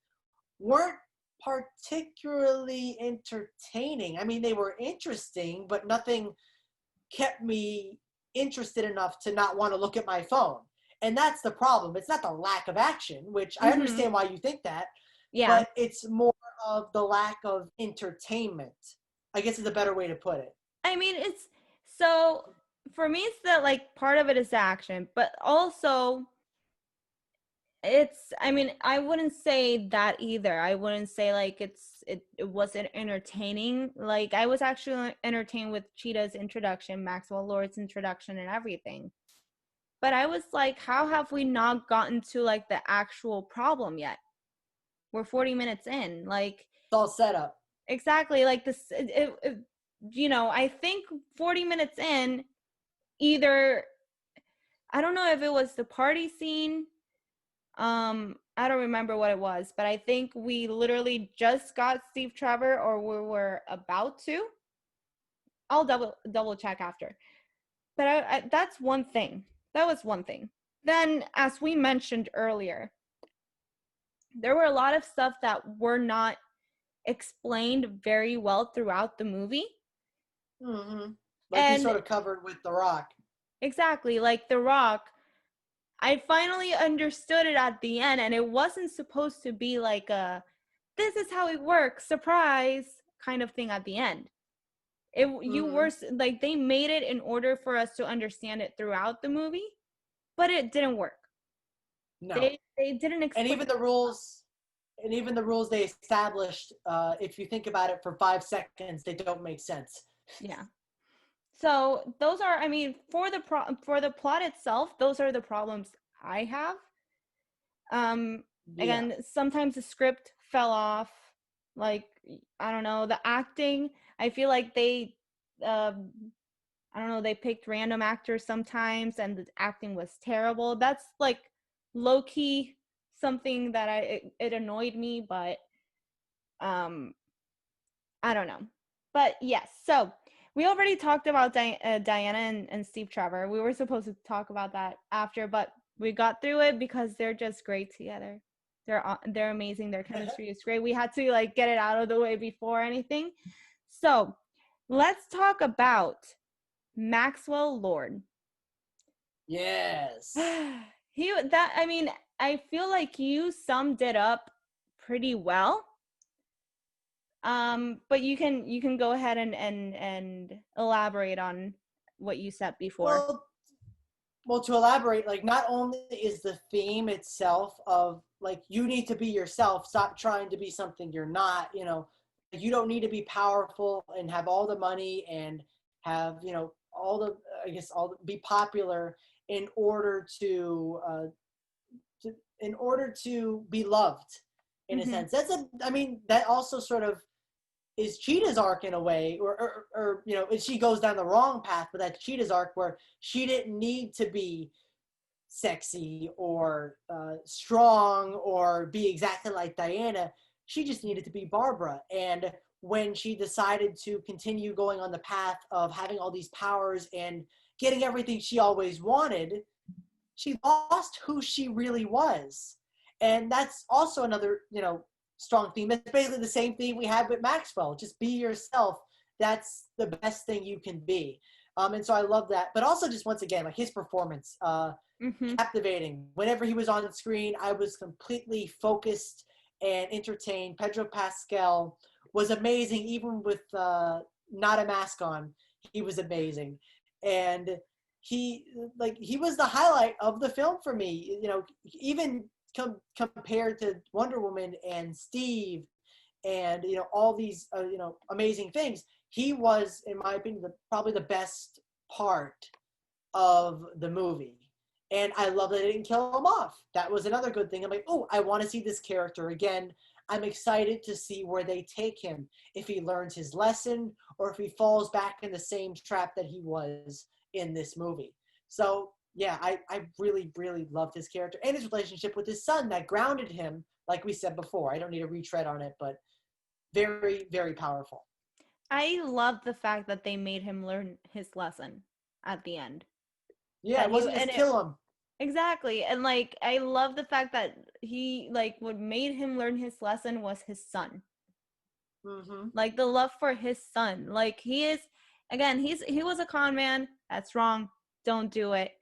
weren't particularly entertaining. I mean, they were interesting, but nothing kept me interested enough to not want to look at my phone. And that's the problem. It's not the lack of action, which I understand why you think that, Yeah. but it's more of the lack of entertainment, I guess is a better way to put it. I mean, it's so for me, it's that like part of it is action, but also it's, I mean, I wouldn't say that either. I wouldn't say like it wasn't entertaining. Like I was actually entertained with Cheetah's introduction, Maxwell Lord's introduction, and everything. But I was like, how have we not gotten to like the actual problem yet? We're 40 minutes in. Like It's all set up. exactly, like this you know, I think 40 minutes in, either I don't know if it was the party scene, I don't remember what it was, but I think we literally just got Steve Trevor, or we were about to. I'll double check after. But I that's one thing. That was one thing. Then, as we mentioned earlier, there were a lot of stuff that were not explained very well throughout the movie. Mm-hmm. Like And you sort of covered with The Rock. exactly, like The Rock, I finally understood it at the end, and it wasn't supposed to be like a this is how it works, surprise kind of thing at the end. You were like, they made it in order for us to understand it throughout the movie, but it didn't work. No. They didn't explain. And even the rules they established, if you think about it for 5 seconds, they don't make sense. Yeah. So those are, I mean, for the plot itself, those are the problems I have. Again, sometimes the script fell off. Like, I don't know, the acting, I feel like they I don't know, they picked random actors sometimes and the acting was terrible. That's like low key something that it annoyed me, but I don't know. But yes, so we already talked about Diana and Steve Trevor. We were supposed to talk about that after, but we got through it because they're just great together. They're amazing. Their chemistry is great. We had to like get it out of the way before anything. So let's talk about Maxwell Lord. Yes. I mean, I feel like you summed it up pretty well. But you can go ahead and elaborate on what you said before. Well, to elaborate, like, not only is the theme itself of like, you need to be yourself, stop trying to be something you're not, you know, you don't need to be powerful and have all the money and have, you know, be popular in order to be loved, in a sense. I mean, that also sort of is Cheetah's arc in a way, or you know, she goes down the wrong path, but that's Cheetah's arc, where she didn't need to be sexy or strong or be exactly like Diana. She just needed to be Barbara. And when she decided to continue going on the path of having all these powers and getting everything she always wanted, she lost who she really was. And that's also another, you know, strong theme. It's basically the same theme we had with Maxwell. Just be yourself. That's the best thing you can be. And so I love that. But also just once again, like his performance, captivating. Whenever he was on the screen, I was completely focused and entertained. Pedro Pascal was amazing, even with not a mask on. He was amazing. And he was the highlight of the film for me. You know, even compared to Wonder Woman and Steve and, you know, all these, you know, amazing things, he was, in my opinion, probably the best part of the movie. And I love that they didn't kill him off. That was another good thing. I'm like, oh, I want to see this character again. I'm excited to see where they take him, if he learns his lesson or if he falls back in the same trap that he was in this movie. So yeah, I really, really loved his character and his relationship with his son that grounded him, like we said before. I don't need to retread on it, but very, very powerful. I love the fact that they made him learn his lesson at the end. Yeah, it wasn't just kill him. Exactly. And like I love the fact that he like what made him learn his lesson was his son. Mm-hmm. Like the love for his son. Like he is again, he was a con man. That's wrong. Don't do it.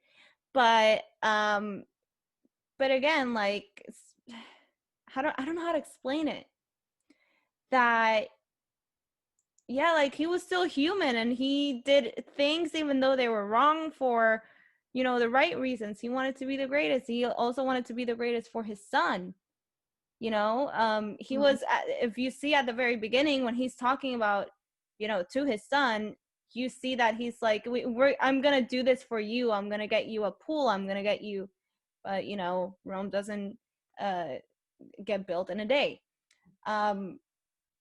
But again, like I don't know how to explain it. That yeah, like he was still human and he did things even though they were wrong for, you know, the right reasons. He wanted to be the greatest. He also wanted to be the greatest for his son. You know, he was, if you see at the very beginning when he's talking about, you know, to his son, you see that he's like, I'm going to do this for you. I'm going to get you a pool. I'm going to get you, but you know, Rome doesn't get built in a day.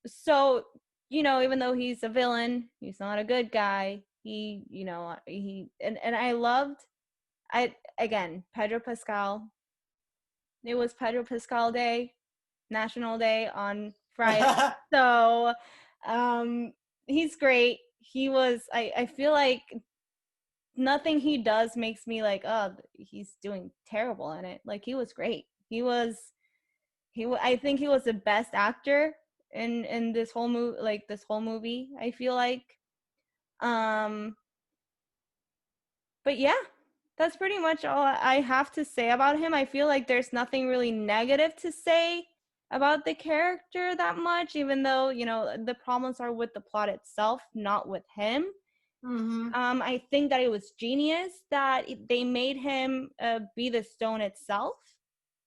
So, you know, even though he's a villain, he's not a good guy. He, you know, and again, Pedro Pascal. It was Pedro Pascal Day, National Day on Friday. So, he's great. He was, I feel like nothing he does makes me like, oh, he's doing terrible in it. Like he was great. I think he was the best actor in this whole movie, like this whole movie, I feel like. But yeah, that's pretty much all I have to say about him. I feel like there's nothing really negative to say about the character that much, even though, you know, the problems are with the plot itself, not with him. Mm-hmm. I think that it was genius that they made him be the stone itself.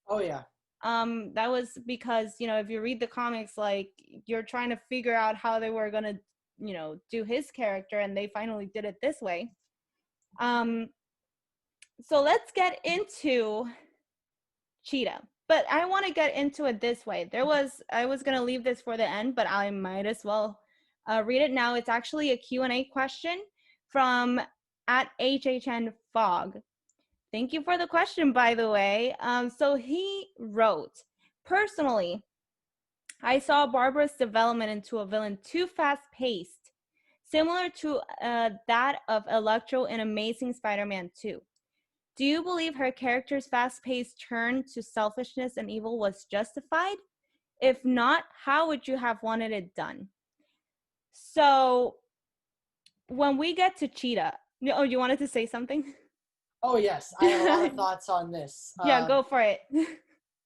Oh yeah. That was because, you know, if you read the comics, like you're trying to figure out how they were gonna, you know, do his character, and they finally did it this way. So let's get into Cheetah, but I want to get into it this way. I was gonna leave this for the end, but I might as well read it now. It's actually a Q&A question from at HHN Fog. Thank you for the question, by the way. So he wrote, personally, I saw Barbara's development into a villain too fast-paced, similar to that of Electro in Amazing Spider-Man 2. Do you believe her character's fast-paced turn to selfishness and evil was justified? If not, how would you have wanted it done? So, when we get to Cheetah, oh, you wanted to say something? Oh yes, I have a lot of thoughts on this. Yeah, go for it.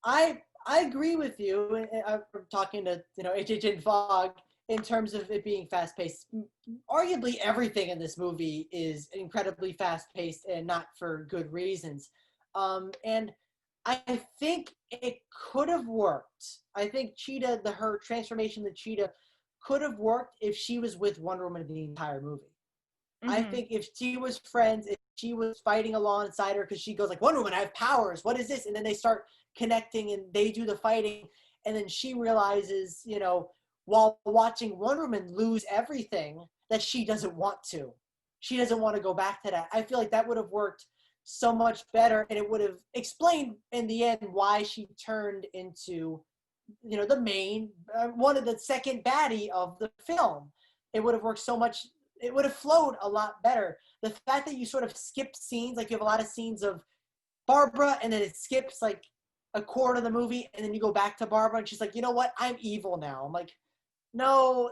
I agree with you. I'm talking to HHN Fog in terms of it being fast paced. Arguably, everything in this movie is incredibly fast paced and not for good reasons. And I think it could have worked. I think Cheetah, her transformation to Cheetah, could have worked if she was with Wonder Woman the entire movie. Mm-hmm. I think if she was friends, if she was fighting alongside her, because she goes like, Wonder Woman, I have powers. What is this? And then they start connecting and they do the fighting. And then she realizes, you know, while watching Wonder Woman lose everything, that she doesn't want to. She doesn't want to go back to that. I feel like that would have worked so much better. And it would have explained in the end why she turned into, you know, the main, one of the second baddie of the film. It would have worked so much. It would have flowed a lot better. The fact that you sort of skip scenes, like you have a lot of scenes of Barbara and then it skips like a quarter of the movie and then you go back to Barbara and she's like, you know what? I'm evil now. I'm like, no,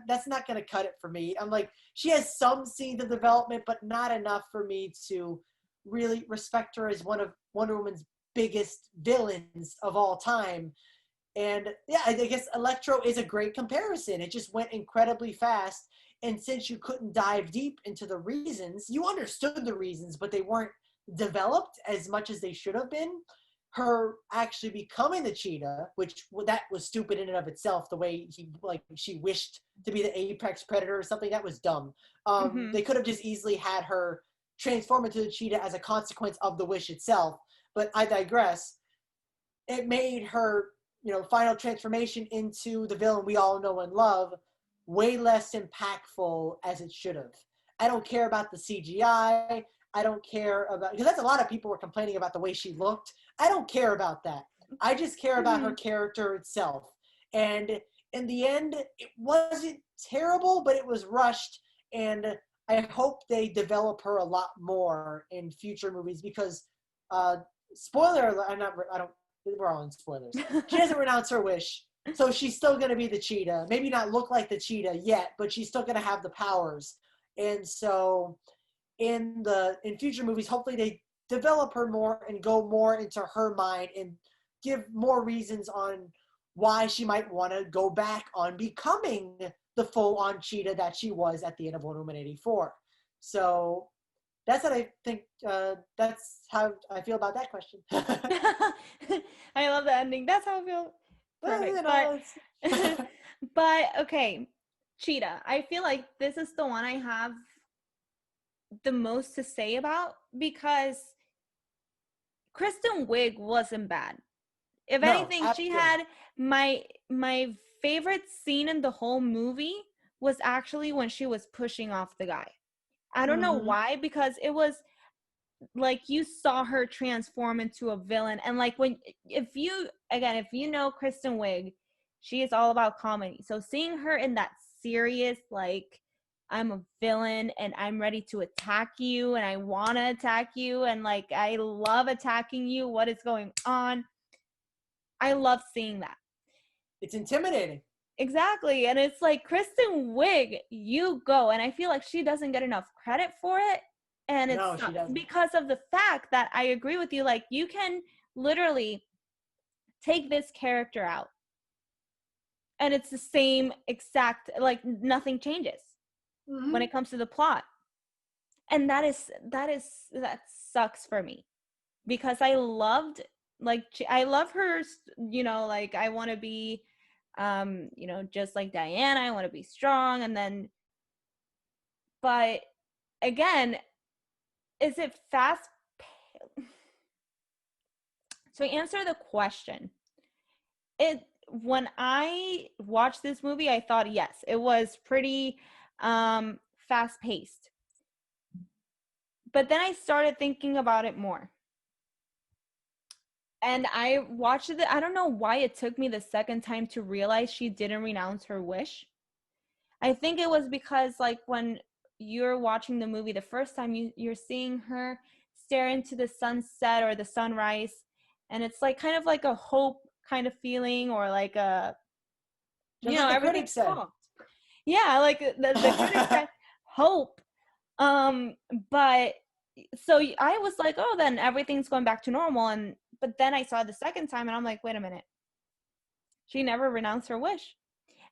that's not going to cut it for me. I'm like, she has some scenes of development, but not enough for me to really respect her as one of Wonder Woman's biggest villains of all time. And yeah, I guess Electro is a great comparison. It just went incredibly fast. And since you couldn't dive deep into the reasons, you understood the reasons, but they weren't developed as much as they should have been. Her actually becoming the Cheetah, which that was stupid in and of itself, the way she wished to be the apex predator or something, that was dumb. They could have just easily had her transform into the Cheetah as a consequence of the wish itself. But I digress. It made her final transformation into the villain we all know and love way less impactful as it should have. I don't care about the CGI. I don't care about, because that's a lot of people were complaining about the way she looked. I don't care about that. I just care about her character itself. And in the end, it wasn't terrible, but it was rushed. And I hope they develop her a lot more in future movies because, spoiler alert, we're all in spoilers. She doesn't renounce her wish. So she's still going to be the cheetah. Maybe not look like the cheetah yet, but she's still going to have the powers. And so in future movies, hopefully they develop her more and go more into her mind and give more reasons on why she might want to go back on becoming the full-on cheetah that she was at the end of Wonder Woman 84. So that's what I think. That's how I feel about that question. I love the ending. That's how I feel. Perfect. But okay, Cheetah. I feel like this is the one I have the most to say about because Kristen Wiig wasn't bad. If anything, she had my favorite scene in the whole movie was actually when she was pushing off the guy. I don't know why, because it was like you saw her transform into a villain. And like if you know Kristen Wiig, she is all about comedy. So seeing her in that serious, like, I'm a villain and I'm ready to attack you and I want to attack you and like I love attacking you, what is going on? I love seeing that. It's intimidating. Exactly. And it's like, Kristen Wiig, you go. And I feel like she doesn't get enough credit for it. And it's she doesn't. Because of the fact that I agree with you. Like, you can literally take this character out and it's the same exact, like, nothing changes when it comes to the plot. And that sucks for me because I loved, like, I love her, like, I want to be, just like Diana, I want to be strong. And then, but again, is it fast? To answer the question, when I watched this movie, I thought, yes, it was pretty fast paced. But then I started thinking about it more. And I watched it. I don't know why it took me the second time to realize she didn't renounce her wish. I think it was because, like, when you're watching the movie the first time, you're seeing her stare into the sunset or the sunrise. And it's like kind of like a hope kind of feeling, or like a, just like the everything's said. cool. Yeah, like the critic said hope. But so I was like, oh, then everything's going back to normal. But then I saw it the second time and I'm like, wait a minute. She never renounced her wish.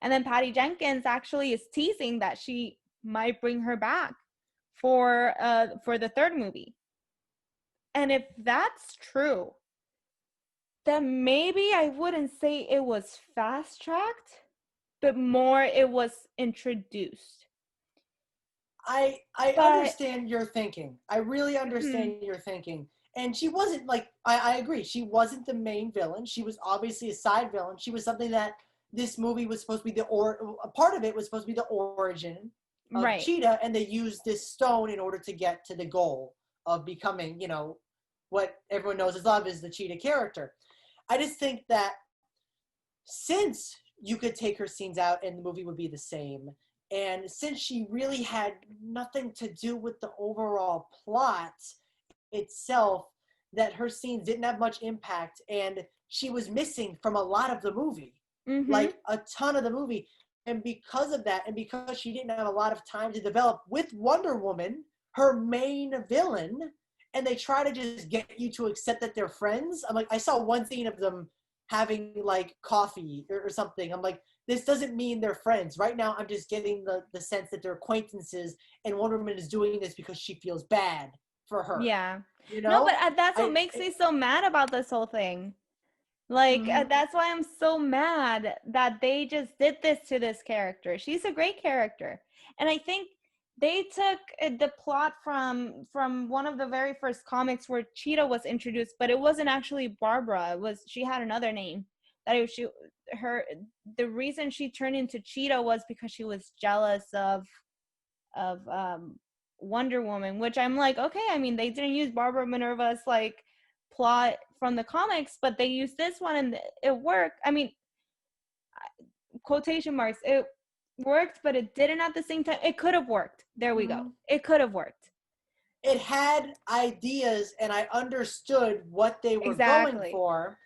And then Patty Jenkins actually is teasing that she might bring her back for the third movie. And if that's true, then maybe I wouldn't say it was fast-tracked, but more it was introduced. I understand your thinking. I really understand your thinking. And she wasn't, like, I agree. She wasn't the main villain. She was obviously a side villain. She was something that this movie was supposed to be a part of it was supposed to be the origin of Cheetah, and they used this stone in order to get to the goal of becoming, what everyone knows as love is the Cheetah character. I just think that since you could take her scenes out and the movie would be the same, and since she really had nothing to do with the overall plot itself, that her scenes didn't have much impact, and she was missing from a lot of the movie, like a ton of the movie. And because of that, and because she didn't have a lot of time to develop with Wonder Woman, her main villain, and they try to just get you to accept that they're friends. I'm like, I saw one scene of them having like coffee or something. I'm like, this doesn't mean they're friends. Right now, I'm just getting the sense that they're acquaintances, and Wonder Woman is doing this because she feels bad for her. Yeah. No, but that's what makes me so mad about this whole thing. Like, that's why I'm so mad that they just did this to this character. She's a great character. And I think they took the plot from one of the very first comics where Cheetah was introduced, but it wasn't actually Barbara. She had another name. the reason she turned into Cheetah was because she was jealous of Wonder Woman, which I'm like, okay, I mean, they didn't use Barbara Minerva's like plot from the comics, but they used this one and it worked. I mean, quotation marks, it worked, but it didn't at the same time. It could have worked. There we go. It could have worked. It had ideas, and I understood what they were going for.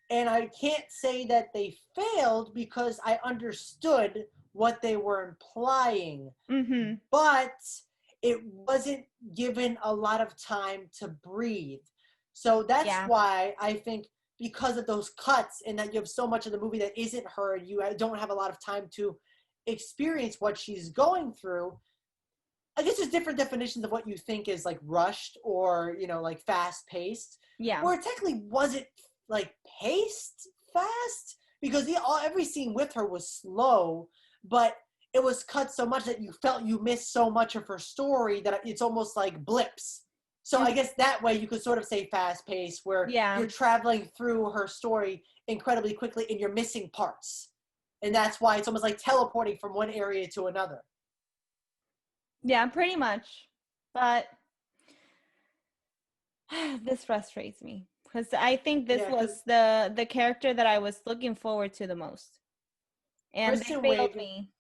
And I can't say that they failed because I understood what they were implying. Mm-hmm. But it wasn't given a lot of time to breathe. So that's why I think, because of those cuts and that you have so much of the movie that isn't her, you don't have a lot of time to experience what she's going through. I guess there's different definitions of what you think is like rushed or, you know, like fast paced. Yeah. Where it technically wasn't like paced fast, because every scene with her was slow, but it was cut so much that you felt you missed so much of her story that it's almost like blips. So I guess that way you could sort of say fast paced, where you're traveling through her story incredibly quickly and you're missing parts. And that's why it's almost like teleporting from one area to another. Yeah, pretty much. But this frustrates me because I think this was the character that I was looking forward to the most. And Kristen they failed Wiig, me.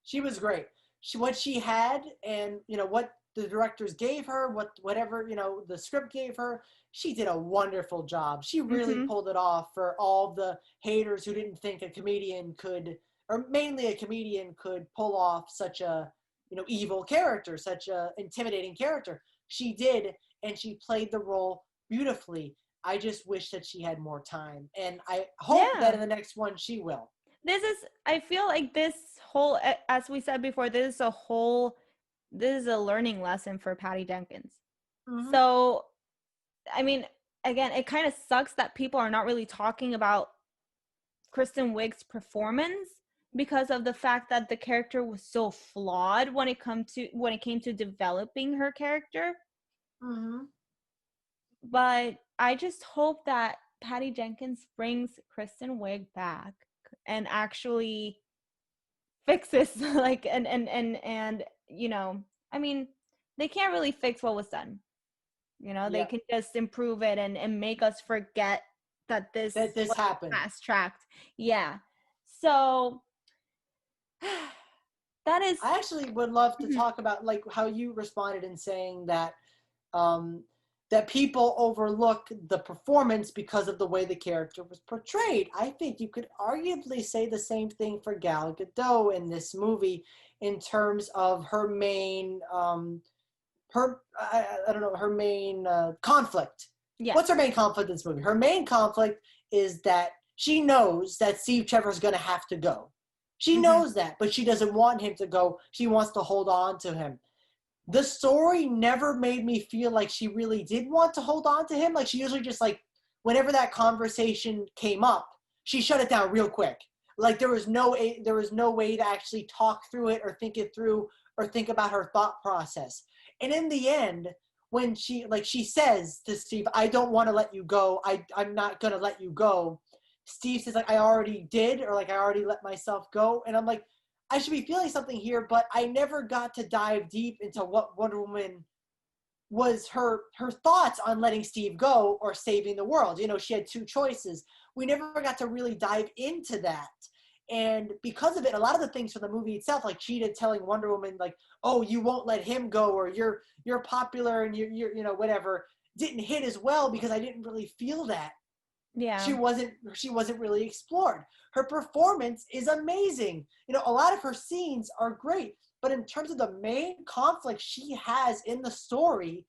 She was great. What she had, and you know what the directors gave her, whatever, you know, the script gave her, she did a wonderful job. She really pulled it off for all the haters who didn't think a comedian could, or mainly a comedian could pull off such a, you know, evil character, such a intimidating character. She did, and she played the role beautifully. I just wish that she had more time, and I hope that in the next one she will. I feel like this whole, as we said before, this is a learning lesson for Patty Jenkins. So, I mean, again, it kind of sucks that people are not really talking about Kristen Wiig's performance because of the fact that the character was so flawed when it came to developing her character. But I just hope that Patty Jenkins brings Kristen Wiig back and actually fixes like and you know, I mean, they can't really fix what was done. You know, they can just improve it and make us forget that this happened. Fast tracked. Yeah. So that is, I actually would love to talk about like how you responded in saying that that people overlook the performance because of the way the character was portrayed. I think you could arguably say the same thing for Gal Gadot in this movie in terms of her main conflict. Yeah. What's her main conflict in this movie? Her main conflict is that she knows that Steve Trevor's going to have to go. She knows that, but she doesn't want him to go. She wants to hold on to him. The story never made me feel like she really did want to hold on to him. Like, she usually just, like, whenever that conversation came up, she shut it down real quick. Like, there was no way to actually talk through it or think it through or think about her thought process. And in the end, when she says to Steve, I don't want to let you go. I'm not going to let you go. Steve says, like, I already did, or like, I already let myself go. And I'm like, I should be feeling something here, but I never got to dive deep into what Wonder Woman was, her thoughts on letting Steve go or saving the world. You know, she had two choices. We never got to really dive into that. And because of it, a lot of the things from the movie itself, like Cheetah telling Wonder Woman, like, oh, you won't let him go, or you're popular and you're you know, whatever, didn't hit as well because I didn't really feel that. Yeah. She wasn't really explored. Her performance is amazing. You know, a lot of her scenes are great, but in terms of the main conflict she has in the story,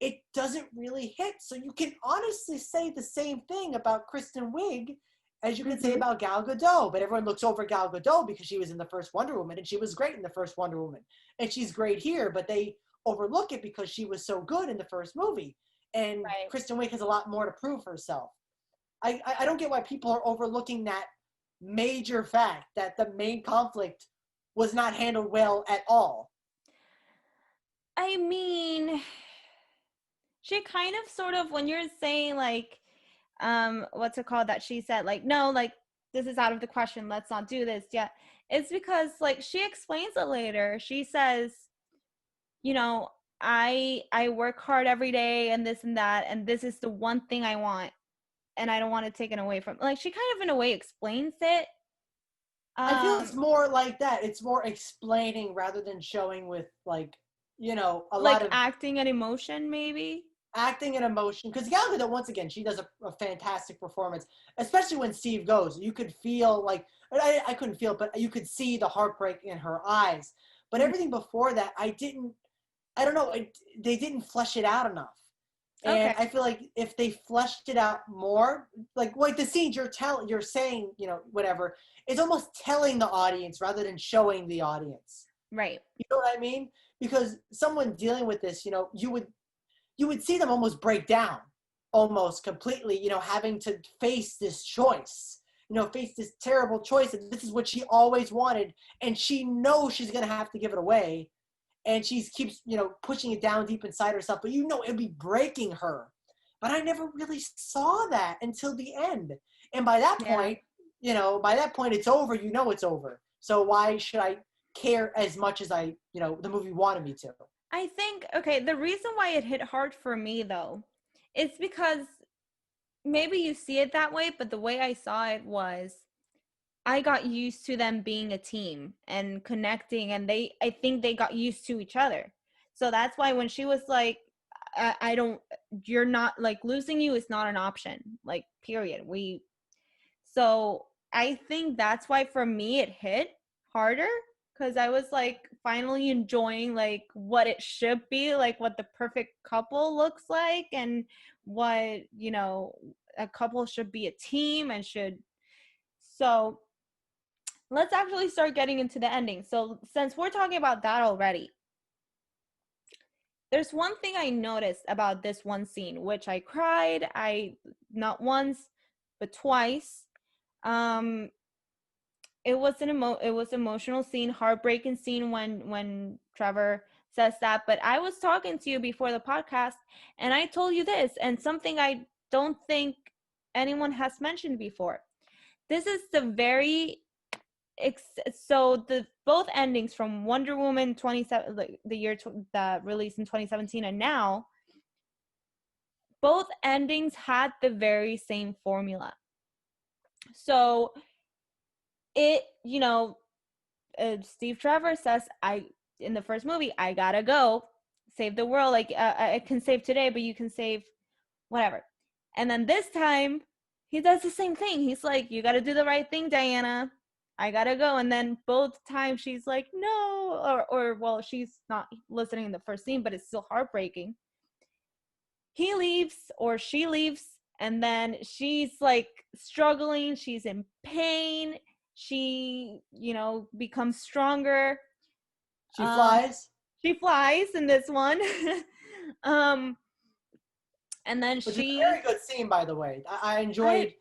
it doesn't really hit. So you can honestly say the same thing about Kristen Wiig as you can say about Gal Gadot, but everyone looks over Gal Gadot because she was in the first Wonder Woman, and she was great in the first Wonder Woman, and she's great here, but they overlook it because she was so good in the first movie. And Kristen Wiig has a lot more to prove herself. I don't get why people are overlooking that major fact that the main conflict was not handled well at all. I mean, she kind of sort of, when you're saying like, what's it called, that she said, like, no, like, this is out of the question, let's not do this yet. It's because, like, she explains it later. She says, you know, I work hard every day and this and that, and this is the one thing I want, and I don't want to take it away from, like, she kind of in a way explains it. I feel it's more like that. It's more explaining rather than showing with, like, you know, a like lot of acting and emotion, maybe. acting and emotion. Because Gal Gadot, once again, she does a fantastic performance, especially when Steve goes. You could feel like, I couldn't feel it, but you could see the heartbreak in her eyes. But everything before that, I don't know, they didn't flesh it out enough. And Okay. I feel like if they fleshed it out more, like the scenes you're saying, you know, whatever, it's almost telling the audience rather than showing the audience. Right. You know what I mean? Because someone dealing with this, you know, you would see them almost break down, almost completely, you know, having to face this choice, you know, face this terrible choice, and this is what she always wanted, and she knows she's gonna have to give it away. And she keeps, you know, pushing it down deep inside herself, but you know it'd be breaking her. But I never really saw that until the end. And by that point, you know, it's over. You know it's over. So why should I care as much as I, you know, the movie wanted me to? I think, okay, the reason why it hit hard for me, though, is because maybe you see it that way, but the way I saw it was, I got used to them being a team and connecting, and I think they got used to each other. So that's why when she was like, I don't, you're not, like, losing you is not an option, like, period. So I think that's why for me it hit harder, because I was like finally enjoying like what it should be, like what the perfect couple looks like, and what, you know, a couple should be a team and should. So let's actually start getting into the ending. So since we're talking about that already, there's one thing I noticed about this one scene, which I cried, I not once, but twice. It was it was emotional scene, heartbreaking scene when Trevor says that. But I was talking to you before the podcast, and I told you this, and something I don't think anyone has mentioned before. This is the very so the both endings from Wonder Woman 27, the year that released in 2017, and now, both endings had the very same formula. So it, you know, Steve Trevor says, in the first movie, I gotta go save the world. Like, I can save today, but you can save whatever. And then this time, he does the same thing. He's like, you gotta do the right thing, Diana. I gotta go. And then both times she's like, no, or well, she's not listening in the first scene, but it's still heartbreaking. He leaves, or she leaves, and then she's like struggling. She's in pain. She, you know, becomes stronger. She flies. She flies in this one. And then Which is a very good scene, by the way. I enjoyed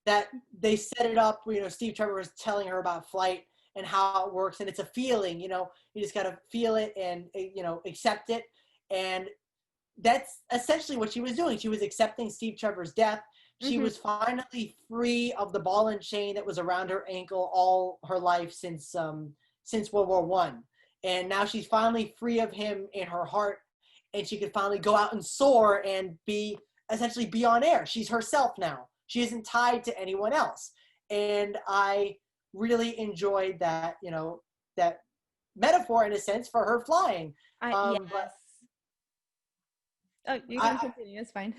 that they set it up. You know, Steve Trevor was telling her about flight and how it works, and it's a feeling. You know, you just gotta feel it and, you know, accept it. And that's essentially what she was doing. She was accepting Steve Trevor's death. She was finally free of the ball and chain that was around her ankle all her life since World War One. And now she's finally free of him in her heart, and she could finally go out and soar and essentially be on air. She's herself now. She isn't tied to anyone else. And I really enjoyed that, you know, that metaphor in a sense for her flying. Yes. But Oh, you can continue. It's fine.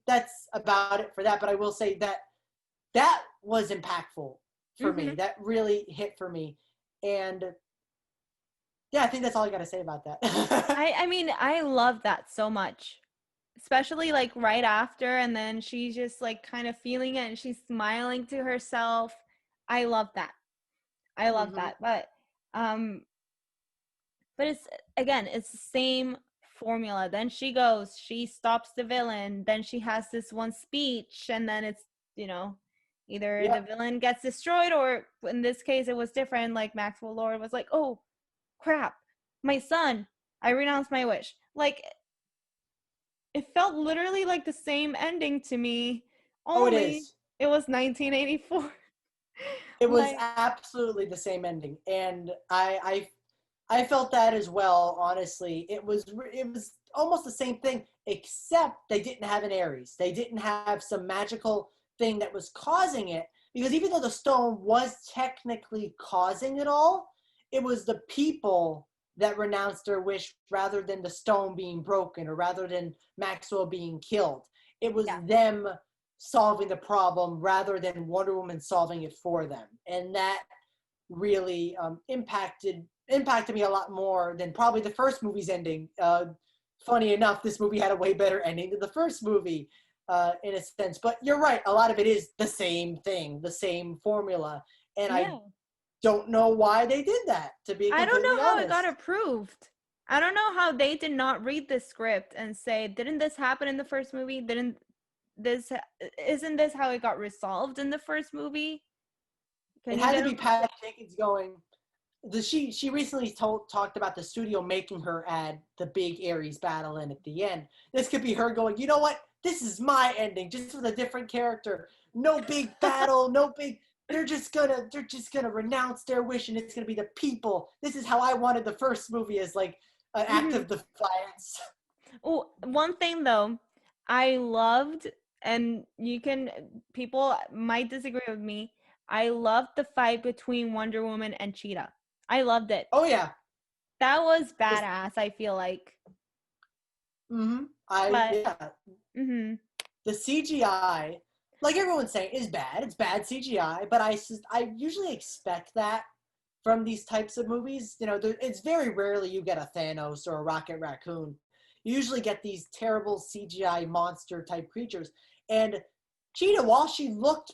That's about it for that. But I will say that was impactful for me. That really hit for me. And yeah, I think that's all I got to say about that. I mean, I love that so much, especially like right after, and then she's just like kind of feeling it, and she's smiling to herself. I love that. I love that. But it's, again, it's the same formula. Then she goes, she stops the villain, then she has this one speech, and then it's, you know, either the villain gets destroyed, or in this case it was different, like Maxwell Lord was like, oh crap, my son, I renounce my wish. Like, it felt literally like the same ending to me. Oh, it Only is. it was 1984. It was Like, absolutely the same ending, and I felt that as well. Honestly, it was almost the same thing, except they didn't have an Ares. They didn't have some magical thing that was causing it, because even though the stone was technically causing it all, it was the people that renounced their wish rather than the stone being broken or rather than Maxwell being killed. It was yeah. them solving the problem rather than Wonder Woman solving it for them, and that really impacted me a lot more than probably the first movie's ending. Funny enough, this movie had a way better ending than the first movie, in a sense. But you're right, a lot of it is the same thing, the same formula, and I Yeah. don't know why they did that. To be I don't completely know how honest, it got approved. I don't know how they did not read the script and say, "Didn't this happen in the first movie? Didn't this? Isn't this how it got resolved in the first movie?" it Can you had to get be a Patty Jenkins going. She recently talked about the studio making her add the big Ares battle in at the end. This could be her going, you know what? This is my ending, just with a different character. No big battle, no big. They're just gonna renounce their wish, and it's gonna be the people. This is how I wanted the first movie, as like an act Mhm. of defiance. Oh, one thing though, I loved, and people might disagree with me. I loved the fight between Wonder Woman and Cheetah. I loved it. Oh yeah, That was this, badass, I feel like. I But yeah. mhm. The CGI, like everyone's saying, is bad. It's bad CGI, but I usually expect that from these types of movies. You know, it's very rarely you get a Thanos or a Rocket Raccoon. You usually get these terrible CGI monster type creatures. And Cheetah, while she looked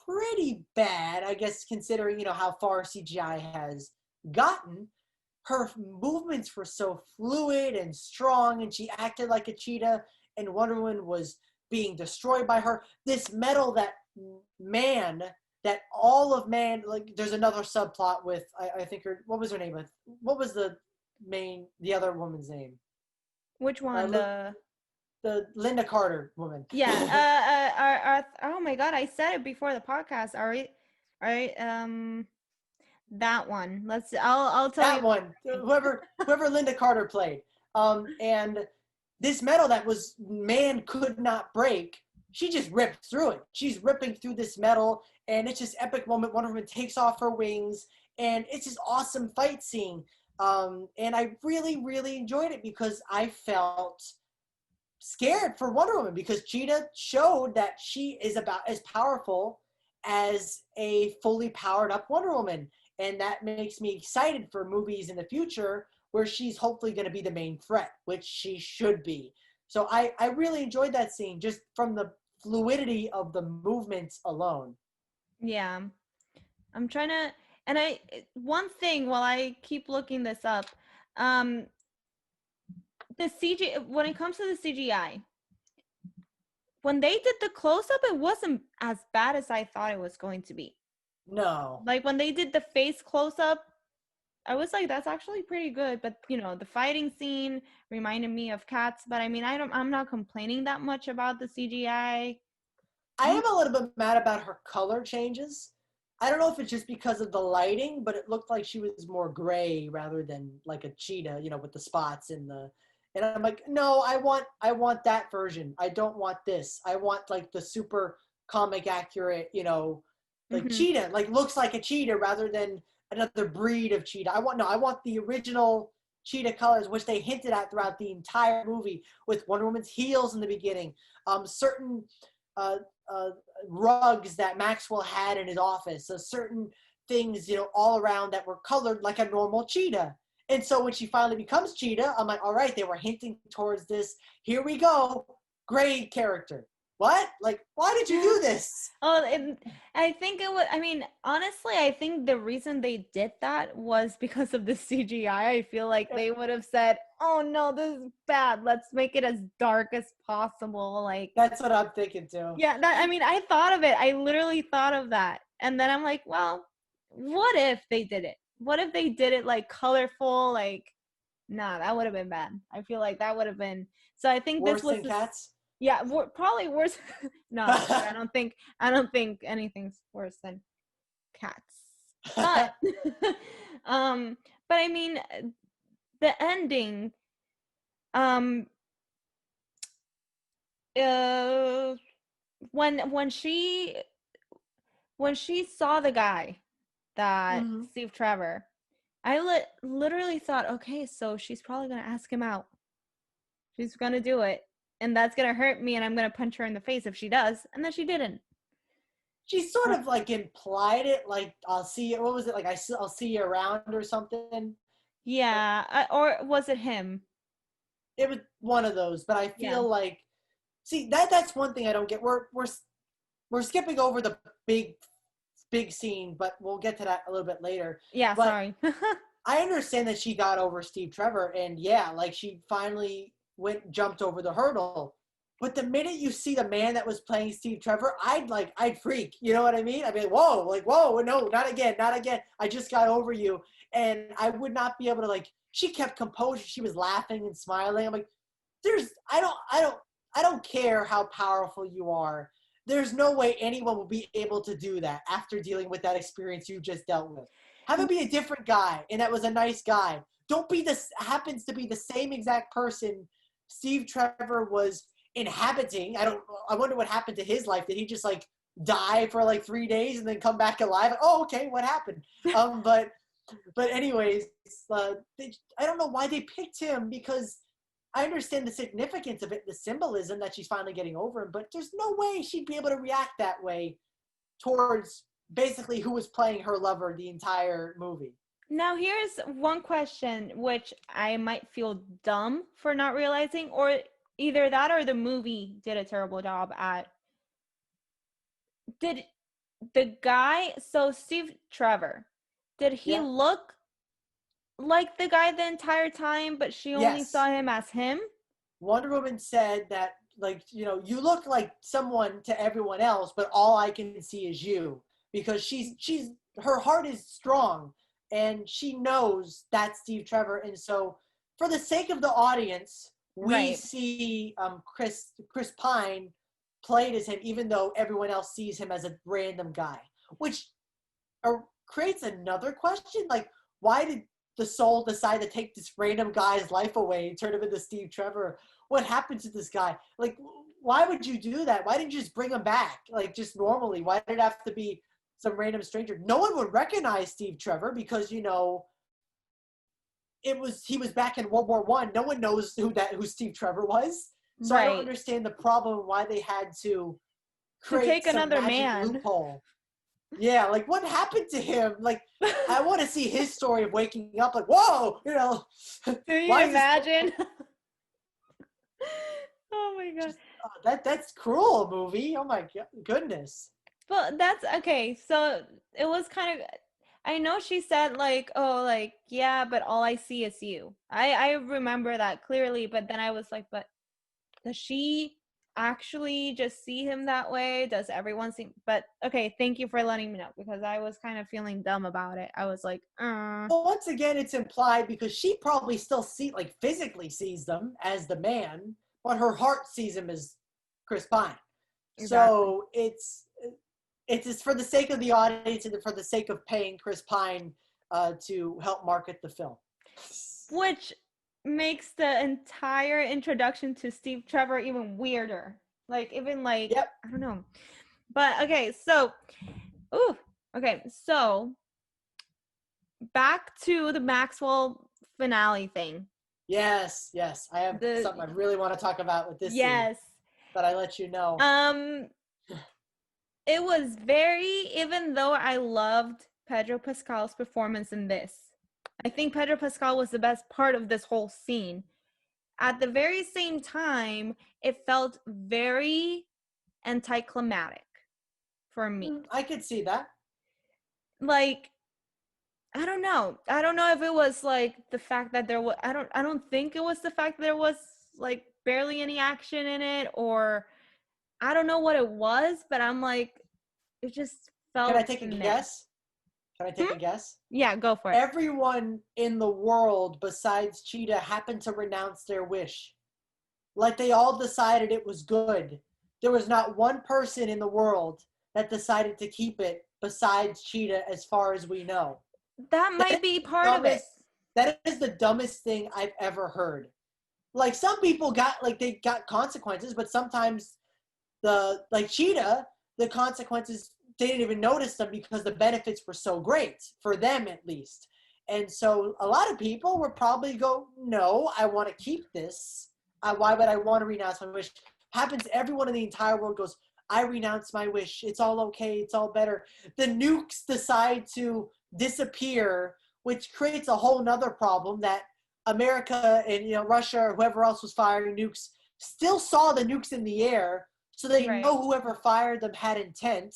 pretty bad, I guess considering, how far CGI has gotten, her movements were so fluid and strong, and she acted like a cheetah, and Wonder Woman was being destroyed by her. This metal that all of man, like there's another subplot with, I think what was her name? What was the other woman's name? Which one? The Linda Carter woman. Yeah. Oh my God, I said it before the podcast. All right. That one. I'll tell That you. one, whoever Linda Carter played. And this metal that was man could not break, she just ripped through it. She's ripping through this metal, and it's just epic moment. Wonder Woman takes off her wings, and it's just awesome fight scene. And I really, really enjoyed it because I felt scared for Wonder Woman, because Cheetah showed that she is about as powerful as a fully powered up Wonder Woman. And that makes me excited for movies in the future where she's hopefully going to be the main threat, which she should be. So I really enjoyed that scene just from the fluidity of the movements alone. Yeah. I'm trying to, and one thing while I keep looking this up, um, the CG, when it comes to the CGI, when they did the close up, it wasn't as bad as I thought it was going to be. No. Like when they did the face close up, I was like, that's actually pretty good. But the fighting scene reminded me of Cats. But I mean, I'm not complaining that much about the CGI. I am a little bit mad about her color changes. I don't know if it's just because of the lighting, but it looked like she was more gray rather than like a cheetah, with the spots and I'm like, no, I want that version. I don't want this. I want like the super comic accurate, like Mm-hmm. cheetah, like looks like a cheetah rather than another breed of cheetah. I want the original cheetah colors, which they hinted at throughout the entire movie with Wonder Woman's heels in the beginning. Certain uh, uh, rugs that Maxwell had in his office, so certain things, all around that were colored like a normal cheetah. And so when she finally becomes Cheetah, I'm like, all right, they were hinting towards this. Here we go. Great character. What? Like, why did you do this? I think it was, I mean, honestly, I think the reason they did that was because of the CGI. I feel like they would have said, oh no, this is bad. Let's make it as dark as possible. Like, That's what I'm thinking too. yeah, I mean, I thought of it. I literally thought of that. And then I'm like, well, what if they did it? What if they did it like colorful, like Nah, that would have been bad. I feel like that would have been. So I think Worse this was than Cats? Yeah, probably worse. No, I don't think. I don't think anything's worse than Cats. But, but I mean, the ending. Um. When she saw the guy that Mhm. Steve Trevor, I literally thought, okay, so she's probably gonna ask him out. She's gonna do it, and that's gonna hurt me, and I'm gonna punch her in the face if she does. And then she didn't. She sort of like implied it, like I'll see you. What was it like? I'll see you around or something. Yeah, or was it him? It was one of those, but I Yeah. feel like, see, that's one thing I don't get. We're skipping over the big scene, but we'll get to that a little bit later. Yeah, But sorry. I understand that she got over Steve Trevor, and yeah, like she finally jumped over the hurdle. But the minute you see the man that was playing Steve Trevor, I'd freak. You know what I mean? I'd be like, whoa, no, not again, not again. I just got over you, and I would not be able to like. She kept composure. She was laughing and smiling. I'm like, I don't care how powerful you are. There's no way anyone will be able to do that after dealing with that experience you just dealt with. Have it be a different guy, and that was a nice guy. Don't be this happens to be the same exact person Steve Trevor was inhabiting. I wonder what happened to his life. Did he just like die for like 3 days and then come back alive? Oh, okay, what happened? But anyways, I don't know why they picked him, because I understand the significance of it, the symbolism that she's finally getting over him, but there's no way she'd be able to react that way towards basically who was playing her lover the entire movie. Now, here's one question which I might feel dumb for not realizing, or either that or the movie did a terrible job at. Did the guy, so Steve Trevor, did he look like the guy the entire time, but she only Yes. saw him as him? Wonder Woman said that, like, you know, you look like someone to everyone else, but all I can see is you, because her heart is strong and she knows that's Steve Trevor. And so for the sake of the audience, we see Chris Pine played as him, even though everyone else sees him as a random guy, which creates another question. Like, why did the soul decide to take this random guy's life away and turn him into Steve Trevor? What happened to this guy? Like, why would you do that? Why didn't you just bring him back? Like, just normally? Why did it have to be some random stranger? No one would recognize Steve Trevor because, you know, he was back in World War I. No one knows who Steve Trevor was. So I don't understand the problem why they had to create take another man loophole. Yeah, like what happened to him? Like, I want to see his story of waking up. Like, whoa, you know. Can you imagine? Oh my god. That's cruel, movie. Oh my goodness. Well, that's okay. So it was kind of. I know she said like, oh, like yeah, but all I see is you. I remember that clearly, but then I was like, but does she actually just see him that way? Does everyone see? But okay, thank you for letting me know, because I was kind of feeling dumb about it. I was like, Well, once again, it's implied because she probably still physically sees them as the man, but her heart sees him as Chris Pine. Exactly. So it's just for the sake of the audience and for the sake of paying Chris Pine to help market the film. Which makes the entire introduction to Steve Trevor even weirder. Like, even like, I don't know. But okay, so, so back to the Maxwell finale thing. Yes. I have something I really want to talk about with this scene, but I let you know. It was even though I loved Pedro Pascal's performance in this, I think Pedro Pascal was the best part of this whole scene. At the very same time, it felt very anticlimactic for me. I could see that. Like, I don't know if it was like the fact that there was, I don't think it was the fact that there was like barely any action in it, or I don't know what it was, but I'm like, it just felt. Can I take a guess? Can I take a guess? Yeah, go for it. Everyone in the world besides Cheetah happened to renounce their wish. Like they all decided it was good. There was not one person in the world that decided to keep it besides Cheetah, as far as we know. That might be part of it. That is the dumbest thing I've ever heard. Like some people they got consequences, but sometimes like Cheetah, the consequences, they didn't even notice them because the benefits were so great, for them at least. And so a lot of people would probably go, no, I want to keep this. Why would I want to renounce my wish? Happens, everyone in the entire world goes, I renounce my wish. It's all okay. It's all better. The nukes decide to disappear, which creates a whole nother problem that America and Russia or whoever else was firing nukes still saw the nukes in the air, so they know whoever fired them had intent.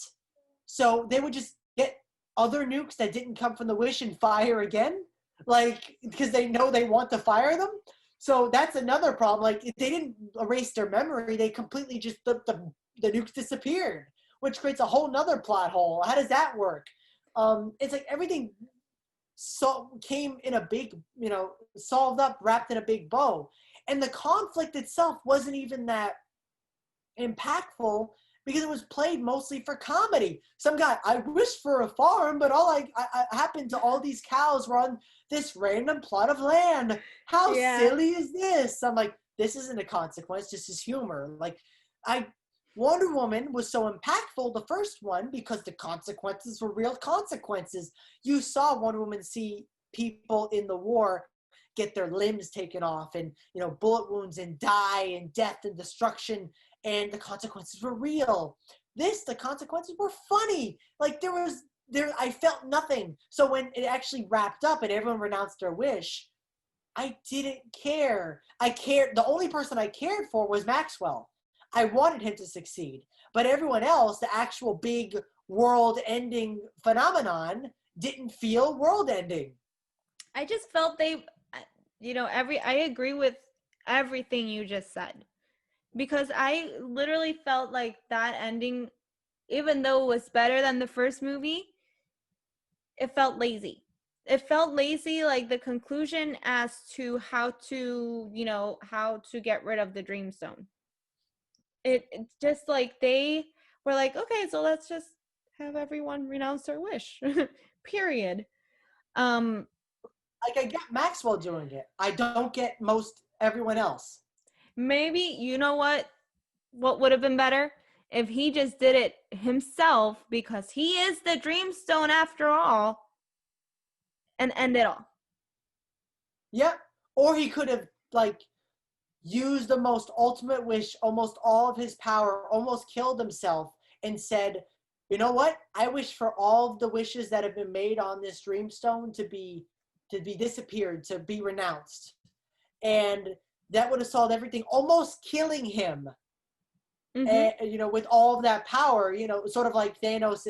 So they would just get other nukes that didn't come from the wish and fire again, like because they know they want to fire them. So that's another problem. Like if they didn't erase their memory, they completely just the nukes disappeared, which creates a whole nother plot hole. How does that work? It's like everything came in a big, solved up, wrapped in a big bow. And the conflict itself wasn't even that impactful because it was played mostly for comedy. Some guy, I wish for a farm, but all I happened to all these cows were on this random plot of land. How silly is this? I'm like, this isn't a consequence, this is humor. Like, Wonder Woman was so impactful, the first one, because the consequences were real consequences. You saw Wonder Woman see people in the war get their limbs taken off and, bullet wounds and die and death and destruction, and the consequences were real. The consequences were funny. Like I felt nothing. So when it actually wrapped up and everyone renounced their wish, I didn't care. The only person I cared for was Maxwell. I wanted him to succeed. But everyone else, the actual big world-ending phenomenon, didn't feel world-ending. I just felt I agree with everything you just said. Because I literally felt like that ending, even though it was better than the first movie, it felt lazy. It felt lazy, like the conclusion as to how to get rid of the Dreamstone. It's just like they were like, okay, so let's just have everyone renounce their wish. Period. Like I get Maxwell doing it. I don't get everyone else. Maybe, you know what would have been better? If he just did it himself, because he is the Dreamstone after all, and end it all. Yep. Or he could have, used the most ultimate wish, almost all of his power, almost killed himself, and said, you know what? I wish for all of the wishes that have been made on this Dreamstone to be disappeared, to be renounced. And that would have solved everything, almost killing him. And, with all of that power, sort of like Thanos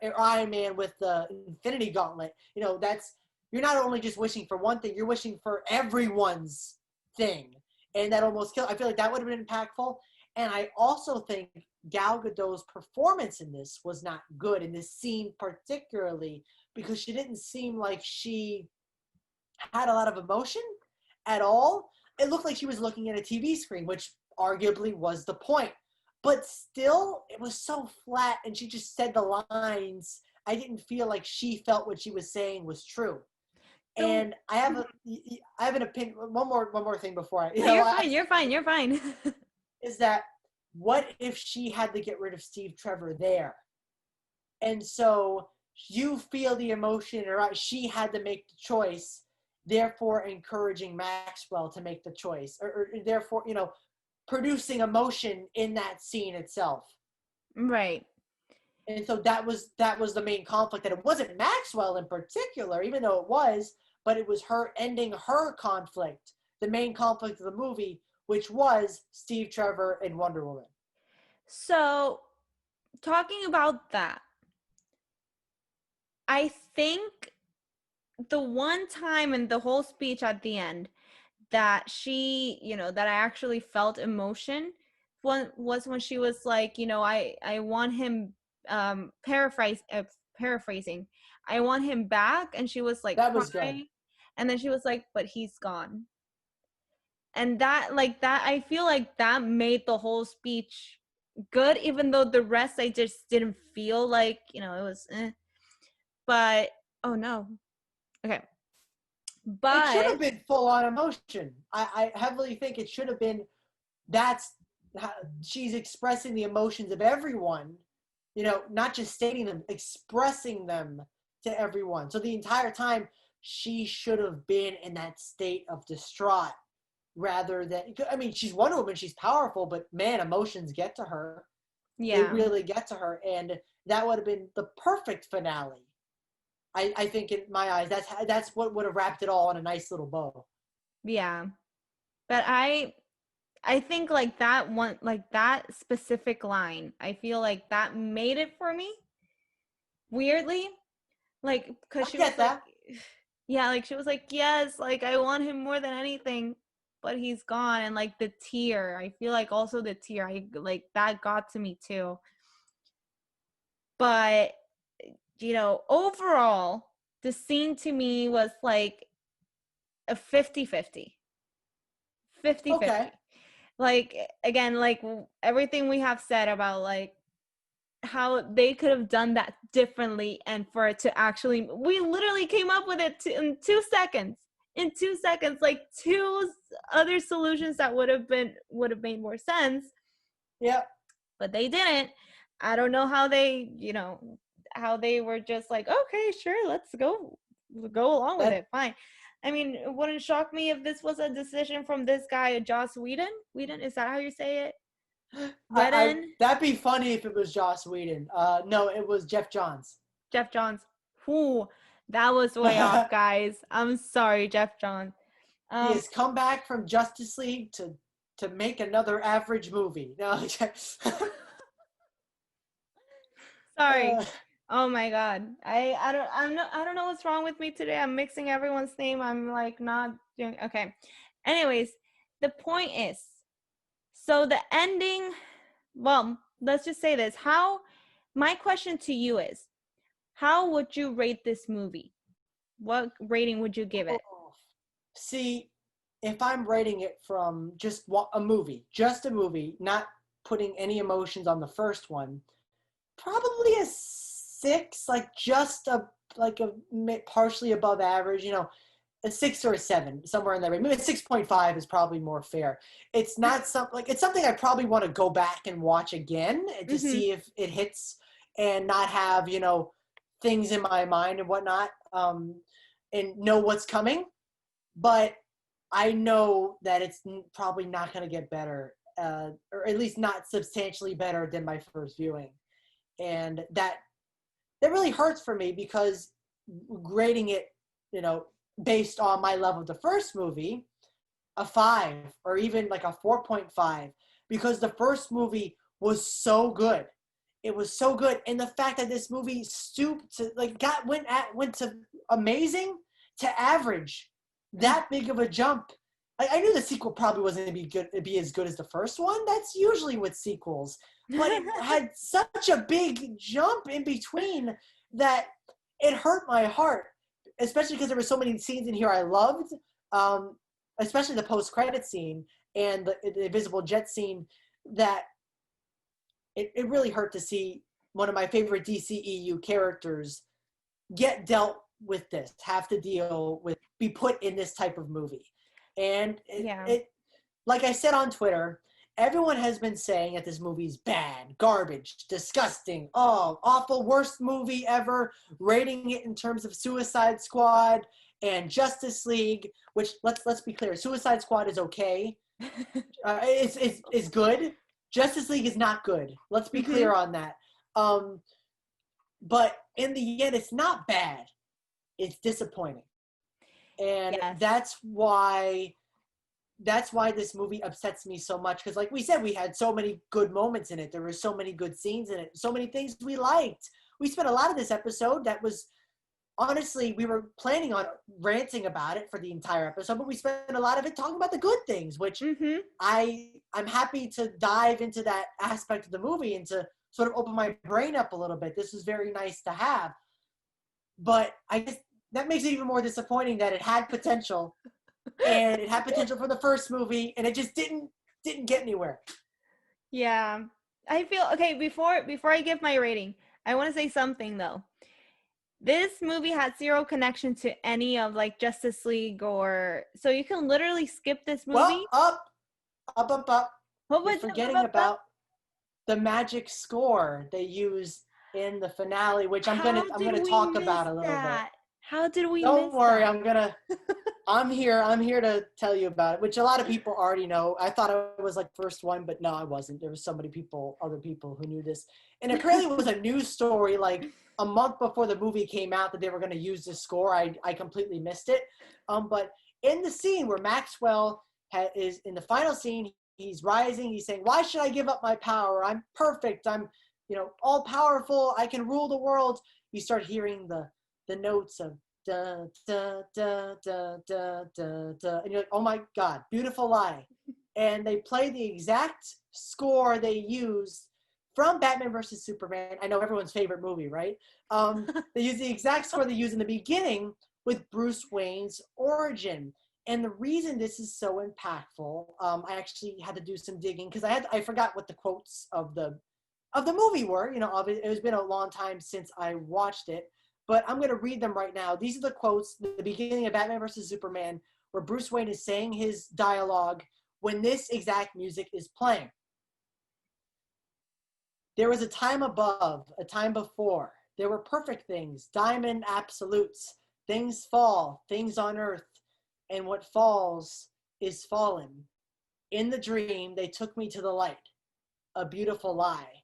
or Iron Man with the Infinity Gauntlet. You're not only just wishing for one thing, you're wishing for everyone's thing. And that almost killed. I feel like that would have been impactful. And I also think Gal Gadot's performance in this was not good, in this scene particularly, because she didn't seem like she had a lot of emotion at all. It looked like she was looking at a TV screen, which arguably was the point. But still, it was so flat, and she just said the lines. I didn't feel like she felt what she was saying was true. And I have an opinion. One more thing before I. You're fine. Is that what if she had to get rid of Steve Trevor there? And so you feel the emotion, or she had to make the choice, therefore encouraging Maxwell to make the choice, or therefore, producing emotion in that scene itself. Right. And so that was the main conflict, that it wasn't Maxwell in particular, even though it was, but it was her ending her conflict, the main conflict of the movie, which was Steve Trevor and Wonder Woman. So, talking about that, I think the one time in the whole speech at the end that she, that I actually felt emotion was when she was like, I want him, paraphrasing paraphrasing, I want him back, and she was like That was crying, good. and then she was like, but he's gone. And that, like, that, I feel like that made the whole speech good, even though the rest I just didn't feel like, it was but oh no. Okay. It should have But been full on emotion. I heavily think it should have been. That's how she's expressing the emotions of everyone, not just stating them, expressing them to everyone. So the entire time she should have been in that state of distraught rather than, I mean, she's Wonder Woman, she's powerful, but man, emotions get to her. They yeah. really get to her, and that would have been the perfect finale. I think in my eyes, that's what would have wrapped it all in a nice little bow. Yeah. But I think like that one, like that specific line, I feel like that made it for me. Weirdly. Like, because I she get was that. like, yeah, like she was like, yes, like I want him more than anything, but he's gone. And like the tear, I feel like also the tear, I like that got to me too. But overall, the scene to me was like a 50-50. 50-50. Okay. Like, again, like everything we have said about like how they could have done that differently, and for it to actually, we literally came up with it in 2 seconds. In 2 seconds, like 2 other solutions that would have made more sense. Yep. But they didn't. I don't know how they, how they were just like, okay, sure, let's go along with it. Fine. I mean, it wouldn't shock me if this was a decision from this guy, Joss Whedon. Whedon, is that how you say it? That'd be funny if it was Joss Whedon. No, it was Jeff Johns. Jeff Johns. Whew, that was way off, guys. I'm sorry, Jeff Johns. He has come back from Justice League to make another average movie. No, sorry. Oh my God. I don't know what's wrong with me today. I'm mixing everyone's name. I'm like not doing okay. Anyways, the point is, so the ending, well, let's just say this. My question to you is, how would you rate this movie? What rating would you give it? See, if I'm rating it from just a movie, not putting any emotions on the first one, probably a 6, like just a partially above average, a 6 or a 7, somewhere in there. Maybe a 6.5 is probably more fair. It's not something it's something I probably want to go back and watch again to see if it hits and not have, things in my mind and whatnot, and know what's coming. But I know that it's probably not going to get better, or at least not substantially better than my first viewing. And that really hurts for me, because grading it, based on my love of the first movie, a 5 or even like a 4.5, because the first movie was so good. It was so good. And the fact that this movie stooped to went to amazing to average, that big of a jump. I knew the sequel probably wasn't going to be as good as the first one. That's usually with sequels. But it had such a big jump in between that it hurt my heart, especially because there were so many scenes in here I loved, especially the post-credit scene and the invisible jet scene, that it really hurt to see one of my favorite DCEU characters get dealt with this, have to deal with, be put in this type of movie. And it like I said on Twitter, everyone has been saying that this movie's bad, garbage, disgusting, awful, worst movie ever, rating it in terms of Suicide Squad and Justice League, which let's be clear, Suicide Squad is okay. It's good. Justice League is not good. Let's be clear on that. But in the end, it's not bad. It's disappointing. And that's why this movie upsets me so much. Because like we said, we had so many good moments in it. There were so many good scenes in it. So many things we liked. We spent a lot of this episode that was, honestly, we were planning on ranting about it for the entire episode, but we spent a lot of it talking about the good things, which I'm happy to dive into that aspect of the movie and to sort of open my brain up a little bit. This is very nice to have. But I guess that makes it even more disappointing that it had potential, and it had potential for the first movie, and it just didn't get anywhere. Yeah. I feel okay, before I give my rating, I want to say something though. This movie had zero connection to any of like Justice League, or so you can literally skip this movie. Well, up. What You're was forgetting about the magic score they use in the finale, which I'm gonna talk about a little bit. How did we Don't miss worry, that? I'm here to tell you about it, which a lot of people already know. I thought I was like first one, but no, I wasn't. There was so many other people who knew this. And apparently it was a news story like a month before the movie came out that they were going to use this score. I completely missed it. But in the scene where Maxwell is in the final scene, he's rising, he's saying, "Why should I give up my power? I'm perfect. I'm, all powerful. I can rule the world." You start hearing the notes of da da da da da da da, and you're like, "Oh my God, beautiful lie!" And they play the exact score they used from Batman versus Superman. I know everyone's favorite movie, right? They use the exact score they use in the beginning with Bruce Wayne's origin. And the reason this is so impactful, I actually had to do some digging because I forgot what the quotes of the movie were. It has been a long time since I watched it. But I'm going to read them right now. These are the quotes, the beginning of Batman versus Superman, where Bruce Wayne is saying his dialogue when this exact music is playing. "There was a time above, a time before. There were perfect things, diamond absolutes. Things fall, things on earth, and what falls is fallen. In the dream, they took me to the light. A beautiful lie."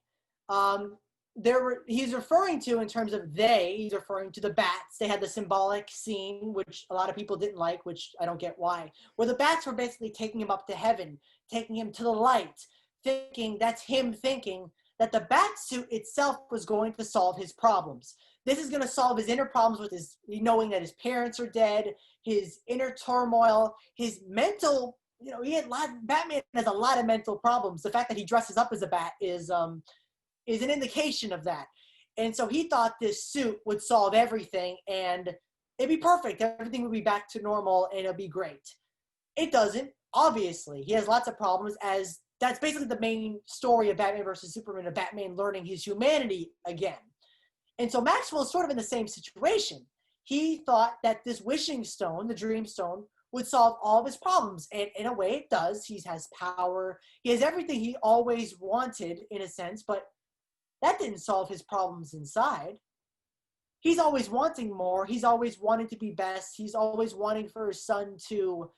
He's referring to, in terms of he's referring to the bats. They had the symbolic scene, which a lot of people didn't like, which I don't get why, where the bats were basically taking him up to heaven, taking him to the light, that's him thinking that the bat suit itself was going to solve his problems. This is going to solve his inner problems with his knowing that his parents are dead, his inner turmoil, his mental, Batman has a lot of mental problems. The fact that he dresses up as a bat is an indication of that. And so he thought this suit would solve everything and it'd be perfect. Everything would be back to normal and it'll be great. It doesn't, obviously. He has lots of problems, as that's basically the main story of Batman versus Superman, of Batman learning his humanity again. And so Maxwell's sort of in the same situation. He thought that this wishing stone, the dream stone, would solve all of his problems. And in a way it does. He has power. He has everything he always wanted, in a sense, but that didn't solve his problems inside. He's always wanting more. He's always wanting to be best. He's always wanting for his son to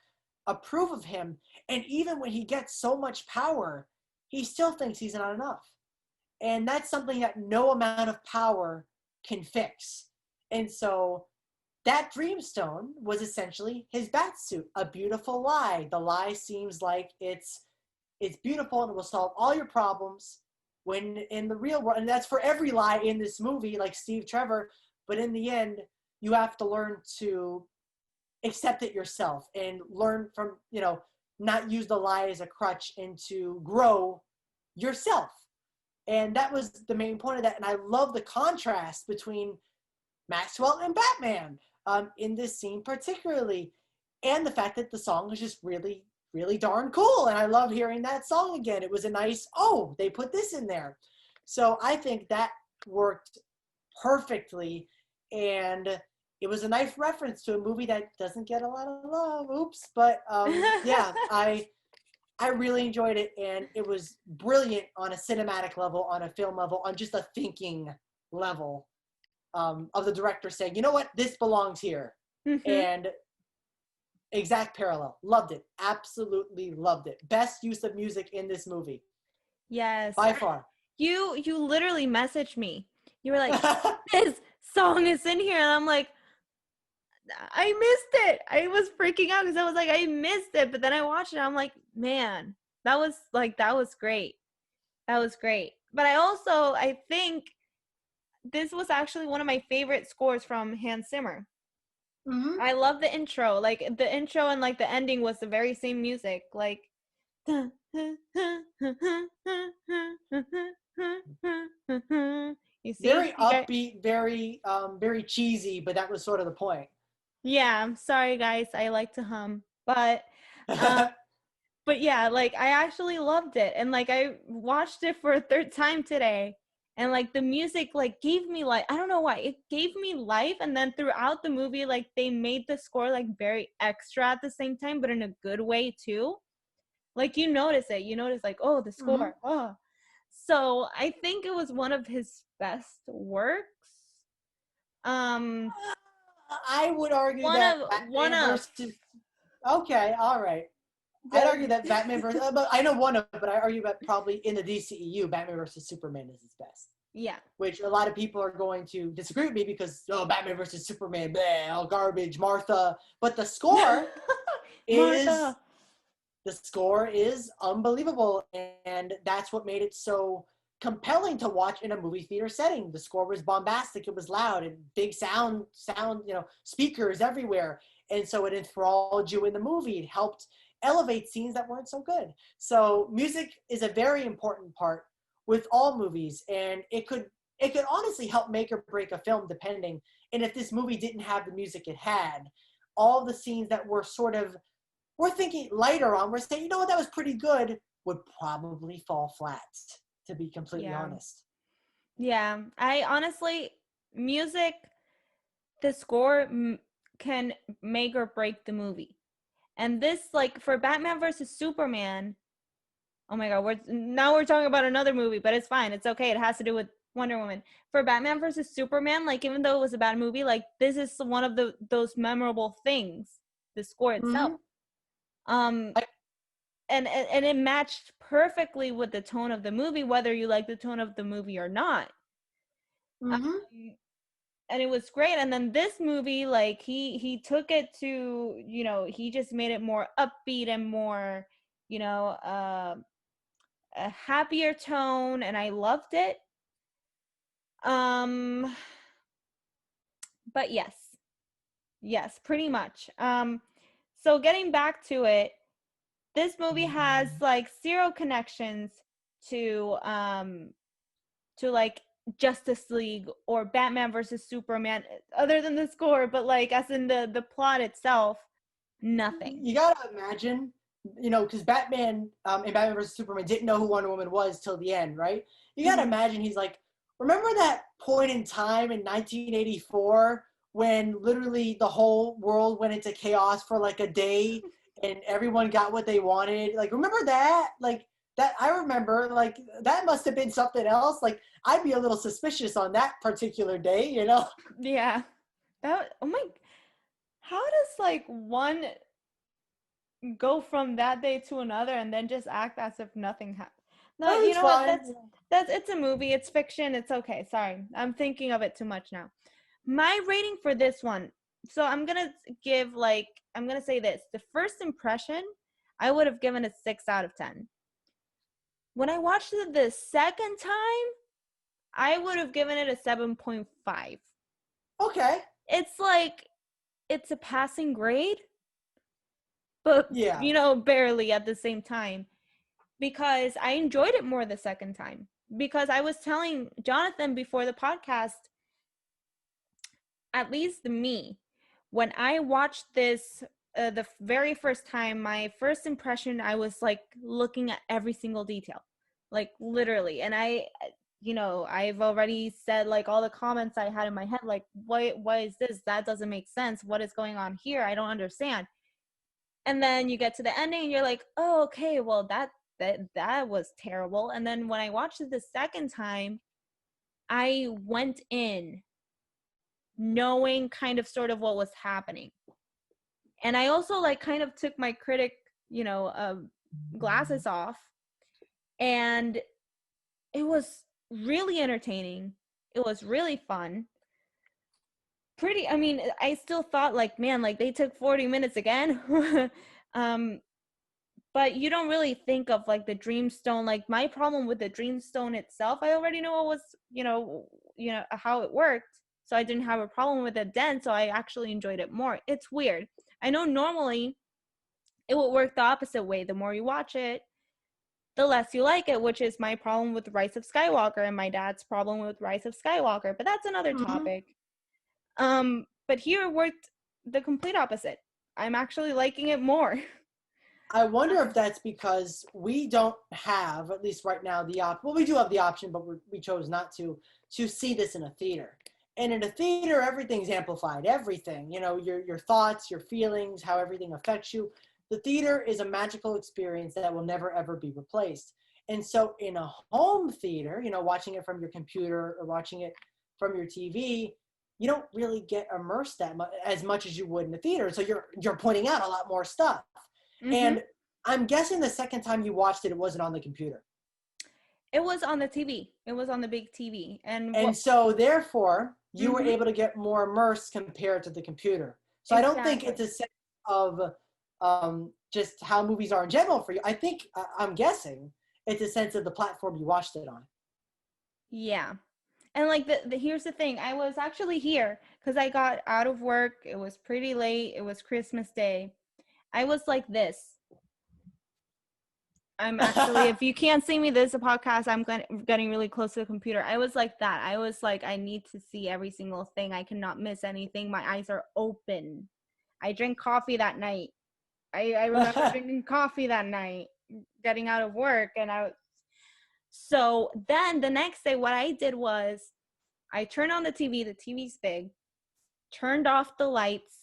approve of him. And even when he gets so much power, he still thinks he's not enough. And that's something that no amount of power can fix. And so that dreamstone was essentially his bat suit, a beautiful lie. The lie seems like it's beautiful and it will solve all your problems, when in the real world, and that's for every lie in this movie, like Steve Trevor, but in the end, you have to learn to accept it yourself and learn from, not use the lie as a crutch and to grow yourself. And that was the main point of that. And I love the contrast between Maxwell and Batman in this scene particularly, and the fact that the song was just really, really darn cool. And I love hearing that song again. It was a nice, they put this in there. So I think that worked perfectly. And it was a nice reference to a movie that doesn't get a lot of love. Oops. But yeah, I really enjoyed it. And it was brilliant on a cinematic level, on a film level, on just a thinking level of the director saying, you know what, this belongs here. Mm-hmm. And exact parallel. Loved it. Absolutely loved it. Best use of music in this movie. Yes. By far. You literally messaged me. You were like, this song is in here. And I'm like, I missed it. I was freaking out because I was like, I missed it. But then I watched it. I'm like, man, that was great. That was great. But I think this was actually one of my favorite scores from Hans Zimmer. Mm-hmm. I love the intro. Like the intro and like the ending was the very same music. Like, You see? Very You guys- upbeat, very cheesy, but that was sort of the point. yeah, I'm sorry guys. I like to hum. But yeah, like I actually loved it. And like I watched it for a third time today. And like the music like gave me like I don't know why. It gave me life. And then throughout the movie, like they made the score like very extra at the same time, but in a good way too. Like you notice it. You notice like, oh, the score. Oh. So I think it was one of his best works. I would argue One that of Batman versus. Okay, all right. I'd argue that Batman versus. But I know one of, but I argue that probably in the DCEU, Batman versus Superman is his best. Yeah. Which a lot of people are going to disagree with me because Batman versus Superman, bleh, all garbage, Martha. But the score is unbelievable, and that's what made it so compelling to watch in a movie theater setting. The score was bombastic, it was loud, and big sound, speakers everywhere, and so it enthralled you in the movie. It helped elevate scenes that weren't so good. So music is a very important part with all movies, and it could honestly help make or break a film depending. And if this movie didn't have the music it had, all the scenes that were sort of we're thinking later on, we're saying, you know what, that was pretty good, would probably fall flat, to be completely honest. Yeah, I honestly, music, the score can make or break the movie. And this, like, for Batman versus Superman, oh my God, we're talking about another movie, but it's fine. It's okay. It has to do with Wonder Woman. For Batman versus Superman, like, even though it was a bad movie, like, this is one of those memorable things, the score itself. And it matched perfectly with the tone of the movie, whether you like the tone of the movie or not. And it was great. And then this movie, like he took it to, he just made it more upbeat and more, a happier tone, and I loved it. But yes, pretty much. So getting back to it, this movie has like zero connections to like Justice League or Batman versus Superman, other than the score, but like as in the plot itself, nothing. You gotta imagine, because Batman and Batman versus Superman didn't know who Wonder Woman was till the end, right? You gotta imagine he's like, remember that point in time in 1984 when literally the whole world went into chaos for like a day and everyone got what they wanted? Like, remember that? Like, that I remember, like, that must have been something else. Like, I'd be a little suspicious on that particular day, Yeah. How does like one go from that day to another and then just act as if nothing happened? No, you know what? That's it's a movie, it's fiction, it's okay. Sorry. I'm thinking of it too much now. My rating for this one, so I'm gonna say this. The first impression, I would have given a 6 out of 10. When I watched it the second time, I would have given it a 7.5. Okay. It's like, it's a passing grade, but, barely at the same time. Because I enjoyed it more the second time. Because I was telling Jonathan before the podcast, at least me, when I watched this the very first time, my first impression, I was like looking at every single detail, like literally. And I've already said like all the comments I had in my head, like, what is this? That doesn't make sense. What is going on here? I don't understand. And then you get to the ending and you're like, oh, okay, well, that was terrible. And then when I watched it the second time, I went in knowing kind of sort of what was happening. And I also like kind of took my critic, glasses off, and it was really entertaining. It was really fun. I still thought like, man, like they took 40 minutes again. But you don't really think of like the Dreamstone. Like my problem with the Dreamstone itself, I already know it was, how it worked. So I didn't have a problem with it then. So I actually enjoyed it more. It's weird. I know normally it will work the opposite way. The more you watch it, the less you like it, which is my problem with Rise of Skywalker and my dad's problem with Rise of Skywalker. But that's another topic. But here worked the complete opposite. I'm actually liking it more. I wonder if that's because we don't have, at least right now, the option. Well, we do have the option, but we chose not to see this in a theater. And in a theater, everything's amplified. Everything, your thoughts, your feelings, how everything affects you. The theater is a magical experience that will never, ever be replaced. And so in a home theater, watching it from your computer or watching it from your TV, you don't really get immersed as much as you would in the theater. So you're pointing out a lot more stuff. Mm-hmm. And I'm guessing the second time you watched it, it wasn't on the computer. It was on the TV. It was on the big TV. And so therefore, you were able to get more immersed compared to the computer. So exactly. I don't think it's a sense of just how movies are in general for you. I think, I'm guessing, it's a sense of the platform you watched it on. Yeah. And like here's the thing. I was actually here because I got out of work. It was pretty late. It was Christmas Day. I was like this. I'm actually, if you can't see me, this is a podcast. I'm getting really close to the computer. I was like that. I was like, I need to see every single thing. I cannot miss anything. My eyes are open. I drank coffee that night. I remember drinking coffee that night, getting out of work. So then the next day, what I did was I turned on the TV. The TV's big. Turned off the lights.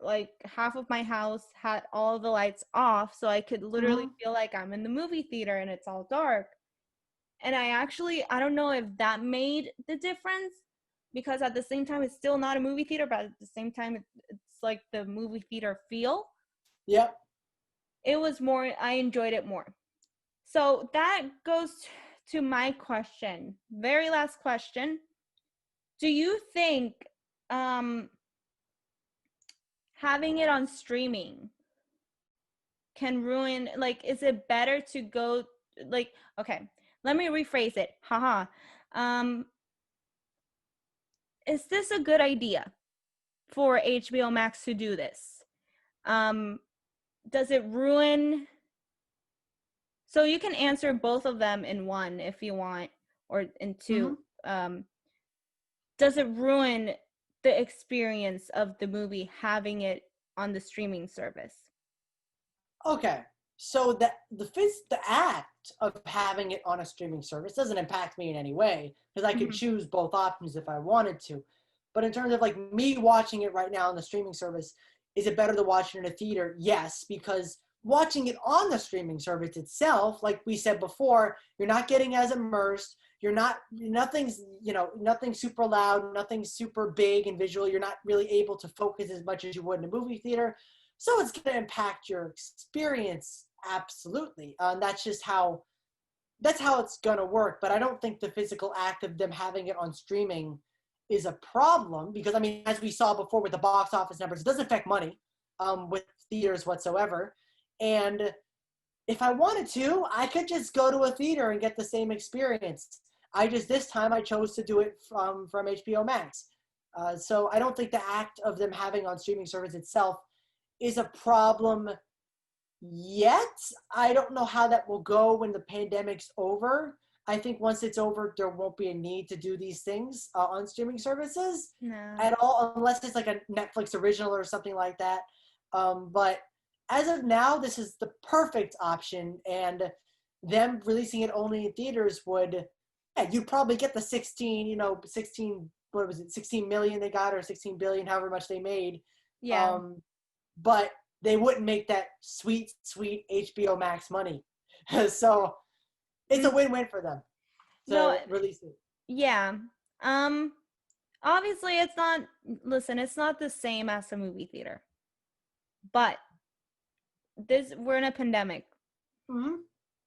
Like half of my house had all the lights off, so I could literally feel like I'm in the movie theater and it's all dark. And I don't know if that made the difference, because at the same time it's still not a movie theater, but at the same time it's like the movie theater feel. Yep. It was more, I enjoyed it more. So that goes to my question. Very last question. Do you think having it on streaming can ruin, like, is it better to go, like, okay, let me rephrase it. Is this a good idea for HBO Max to do this? Does it ruin, so you can answer both of them in one if you want, or in two. Does it ruin the experience of the movie having it on the streaming service? Okay, so the act of having it on a streaming service doesn't impact me in any way, because I could choose both options if I wanted to. But in terms of like me watching it right now on the streaming service, is it better to watch it in a theater? Yes, because watching it on the streaming service itself, like we said before, you're not getting as immersed. Nothing's super loud, nothing's super big and visual. You're not really able to focus as much as you would in a movie theater. So it's going to impact your experience. Absolutely. That's how it's going to work. But I don't think the physical act of them having it on streaming is a problem, because, I mean, as we saw before with the box office numbers, it doesn't affect money with theaters whatsoever. And if I wanted to, I could just go to a theater and get the same experience. This time I chose to do it from HBO Max. So I don't think the act of them having on streaming service itself is a problem yet. I don't know how that will go when the pandemic's over. I think once it's over, there won't be a need to do these things on streaming services at all, unless it's like a Netflix original or something like that. But as of now, this is the perfect option, and them releasing it only in theaters you'd probably get the 16 million they got, or 16 billion, however much they made. Yeah. But they wouldn't make that sweet, sweet HBO Max money. So it's a win-win for them to release it. Yeah. Obviously it's not the same as a movie theater. But we're in a pandemic.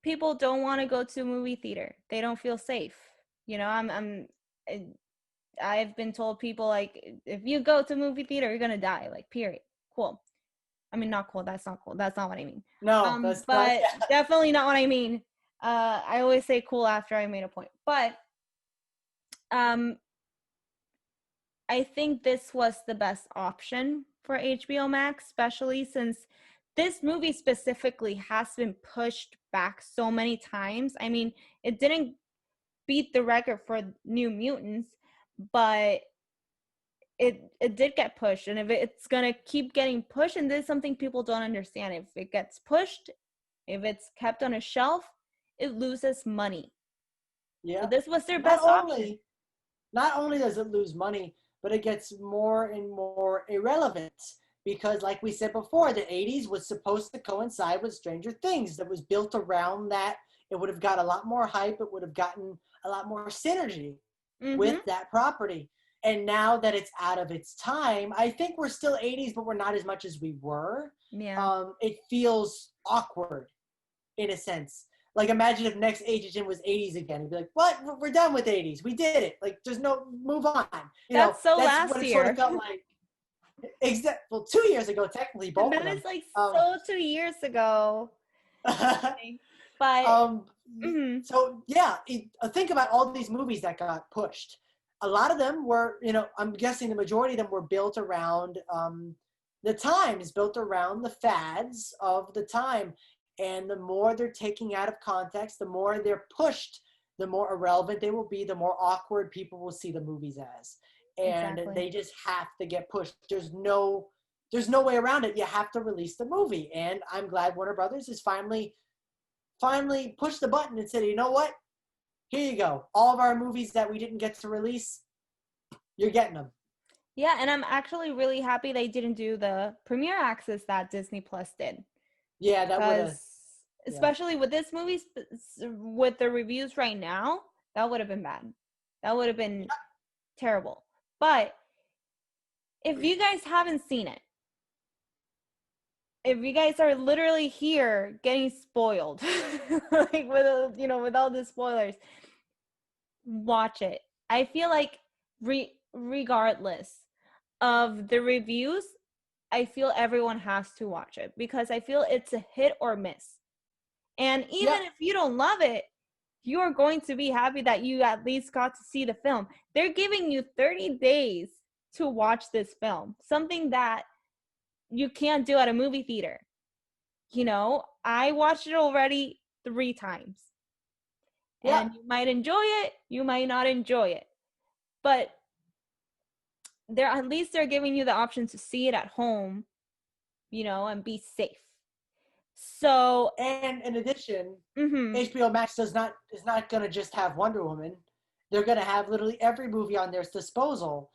People don't want to go to a movie theater. They don't feel safe. I've been told people, like, if you go to a movie theater, you're gonna die. Like, period. Cool. I mean, not cool. That's not cool. That's not what I mean. No, but definitely not what I mean. I always say cool after I made a point. But I think this was the best option for HBO Max, especially since this movie specifically has been pushed back so many times. I mean, it didn't beat the record for New Mutants, but it did get pushed. And if it's gonna keep getting pushed, and this is something people don't understand, if it gets pushed, if it's kept on a shelf, it loses money. Yeah. So this was their best option. Not only does it lose money, but it gets more and more irrelevant because, like we said before, the 80s was supposed to coincide with Stranger Things. That was built around that. It would have got a lot more hype. It would have gotten a lot more synergy with that property. And now that it's out of its time, I think we're still 80s, but we're not as much as we were. Yeah. It feels awkward in a sense. Like, imagine if next Agent was 80s again. You'd be like, what? We're done with 80s. We did it. Like, there's no, move on. That's what last it year. sort of felt like. Well, 2 years ago, technically, both of them. That is like so 2 years ago. But, so, yeah, think about all these movies that got pushed. A lot of them were, I'm guessing the majority of them were built around the times, built around the fads of the time. And the more they're taking out of context, the more they're pushed, the more irrelevant they will be, the more awkward people will see the movies as. And they just have to get pushed. There's no way around it. You have to release the movie. And I'm glad Warner Brothers has finally pushed the button and said, you know what? Here you go. All of our movies that we didn't get to release, you're getting them. Yeah, and I'm actually really happy they didn't do the premiere access that Disney Plus did. Yeah, that would have. Especially with this movie, with the reviews right now, that would have been bad. That would have been terrible. But if you guys haven't seen it, if you guys are literally here getting spoiled, like with all the spoilers, watch it. I feel like regardless of the reviews, I feel everyone has to watch it because I feel it's a hit or miss. And even if you don't love it, you're going to be happy that you at least got to see the film. They're giving you 30 days to watch this film, something that you can't do at a movie theater. I watched it already 3 times. And you might enjoy it, you might not enjoy it. But at least they're giving you the option to see it at home, and be safe. So, and in addition, HBO Max is not going to just have Wonder Woman. They're going to have literally every movie on their disposal.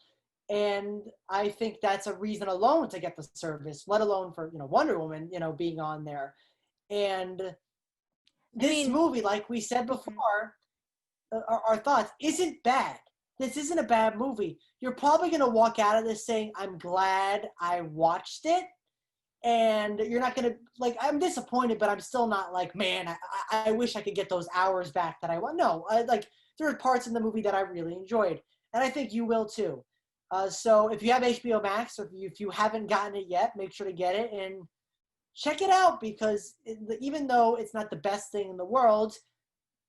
And I think that's a reason alone to get the service, let alone for, Wonder Woman, being on there. And this movie, like we said before, our thoughts, isn't bad. This isn't a bad movie. You're probably going to walk out of this saying, I'm glad I watched it. And you're not going to, I'm disappointed, but I'm still not like, man, I wish I could get those hours back that I want. No, there are parts in the movie that I really enjoyed. And I think you will too. So if you have HBO Max, or if you haven't gotten it yet, make sure to get it and check it out, because even though it's not the best thing in the world,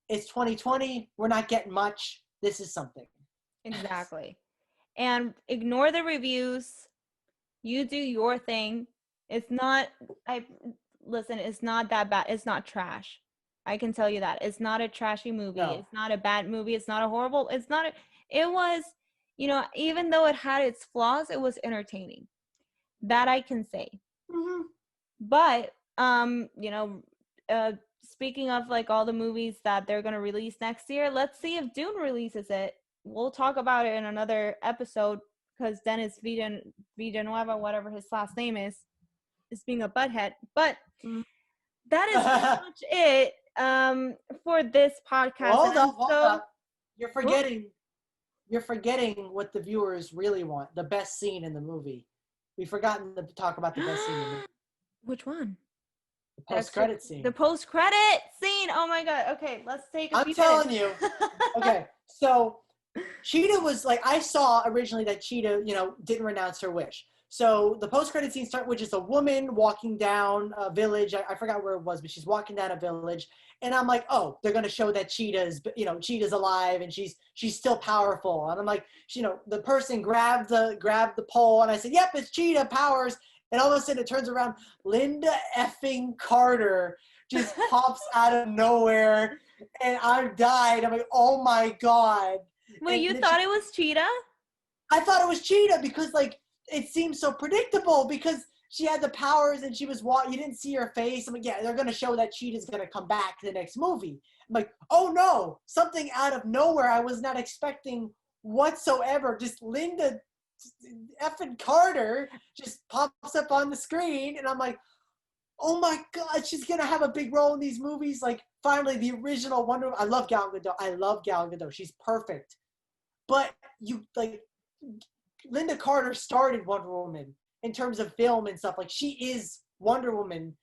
it's 2020. We're not getting much. This is something. Exactly. And ignore the reviews. You do your thing. It's not that bad. It's not trash. I can tell you that. It's not a trashy movie. No. It's not a bad movie. It's not a horrible. It was, even though it had its flaws, it was entertaining. That I can say. Mm-hmm. But, speaking of all the movies that they're going to release next year, let's see if Dune releases it. We'll talk about it in another episode, because Dennis Villanueva, whatever his last name is being a butthead. But that is pretty much it for this podcast. Hold up. You're forgetting what the viewers really want, the best scene in the movie. We've forgotten to talk about the best scene in the movie. Which one? The post-credit scene. The post-credit scene. Oh my God. Okay, let's take a few telling minutes. you. Okay, so Cheetah was I saw originally that Cheetah, didn't renounce her wish. So the post-credit scene starts with just a woman walking down a village. I forgot where it was, but she's walking down a village. And I'm like, oh, they're going to show that Cheetah's alive and she's still powerful. And I'm like, the person grabbed the pole, and I said, yep, it's Cheetah powers. And all of a sudden it turns around, Linda effing Carter just pops out of nowhere, and I died. I'm like, oh my god. Wait, And you then thought it was Cheetah? I thought it was Cheetah because like it seemed so predictable because she had the powers and she was you didn't see her face. I'm like, yeah, they're gonna show that Cheetah's gonna come back to the next movie. I'm like, oh no, something out of nowhere I was not expecting whatsoever. Just Linda effing Carter just pops up on the screen, and I'm like, oh my god, she's gonna have a big role in these movies. Like finally, the original Wonder Woman. I love Gal Gadot. I love Gal Gadot. She's perfect. But you like Linda Carter started Wonder Woman in terms of film and stuff. Like she is Wonder Woman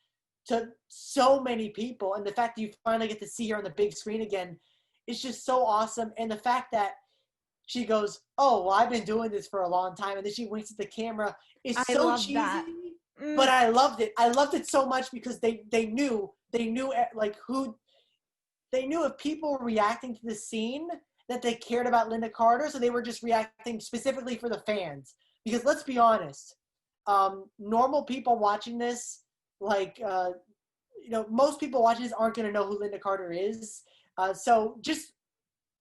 to so many people, and the fact that you finally get to see her on the big screen again is just so awesome. And the fact that she goes, "Oh, well, I've been doing this for a long time," and then she winks at the camera is I so love cheesy. that. But I loved it. I loved it so much because they knew like who they knew if people were reacting to the scene that they cared about Linda Carter, so they were just reacting specifically for the fans. Because let's be honest, normal people watching this, like most people watching this aren't going to know who Linda Carter is. So just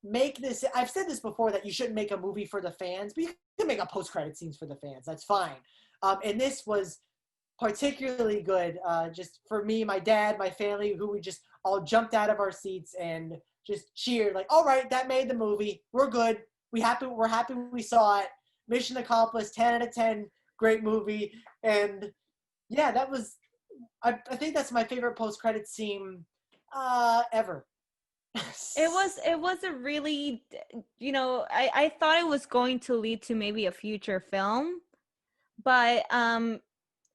make this. I've said this before that you shouldn't make a movie for the fans, but you can make a post-credit scenes for the fans. That's fine. And this was particularly good just for me, my dad, my family, who we just all jumped out of our seats and just cheered like, all right, that made the movie, we're good, we're happy we saw it, mission accomplished, 10 out of 10, great movie. And yeah, that was I think that's my favorite post-credit scene ever. It was a really, I thought it was going to lead to maybe a future film, but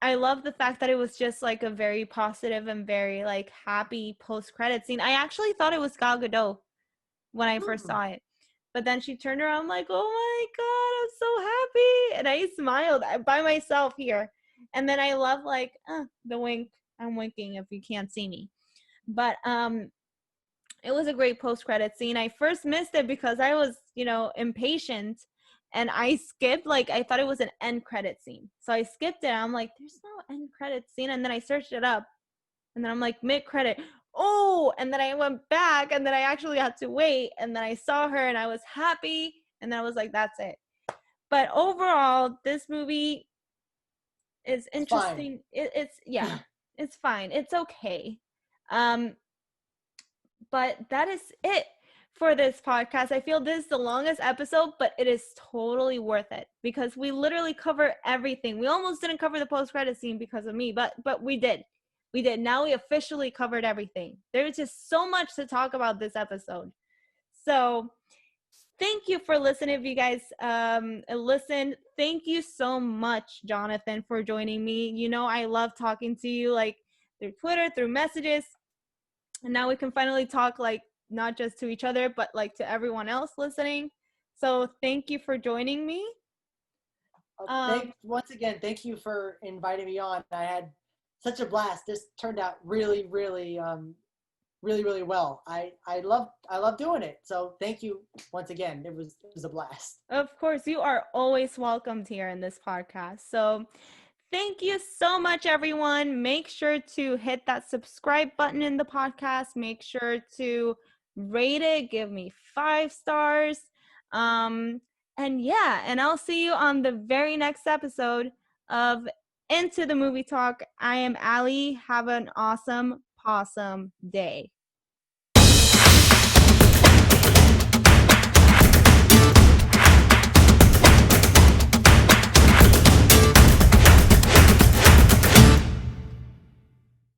I love the fact that it was just like a very positive and very like happy post-credit scene. I actually thought it was Gal Gadot when I first saw it, but then she turned around like, oh my god, I'm so happy, and I smiled by myself here. And then I love like the wink. I'm winking if you can't see me, but it was a great post-credit scene. I first missed it because I was impatient. And I skipped, like, I thought it was an end credit scene. So I skipped it. I'm like, there's no end credit scene. And then I searched it up. And then I'm like, mid-credit. Oh, and then I went back. And then I actually had to wait. And then I saw her and I was happy. And then I was like, that's it. But overall, this movie is interesting. It's it's fine. It's okay. But that is it for this podcast. I feel this is the longest episode, but it is totally worth it because we literally cover everything. We almost didn't cover the post-credit scene because of me, but we did. We did. Now we officially covered everything. There's just so much to talk about this episode. So thank you for listening. If you guys listened, thank you so much, Jonathan, for joining me. I love talking to you like through Twitter, through messages. And now we can finally talk like not just to each other, but like to everyone else listening. So thank you for joining me. Once again, thank you for inviting me on. I had such a blast. This turned out really, really, really well. I love doing it. So thank you once again. It was a blast. Of course, you are always welcomed here in this podcast. So thank you so much, everyone. Make sure to hit that subscribe button in the podcast. Make sure to rate it. Give me 5 stars. And I'll see you on the very next episode of Into the Movie Talk. I am Allie. Have an awesome possum day.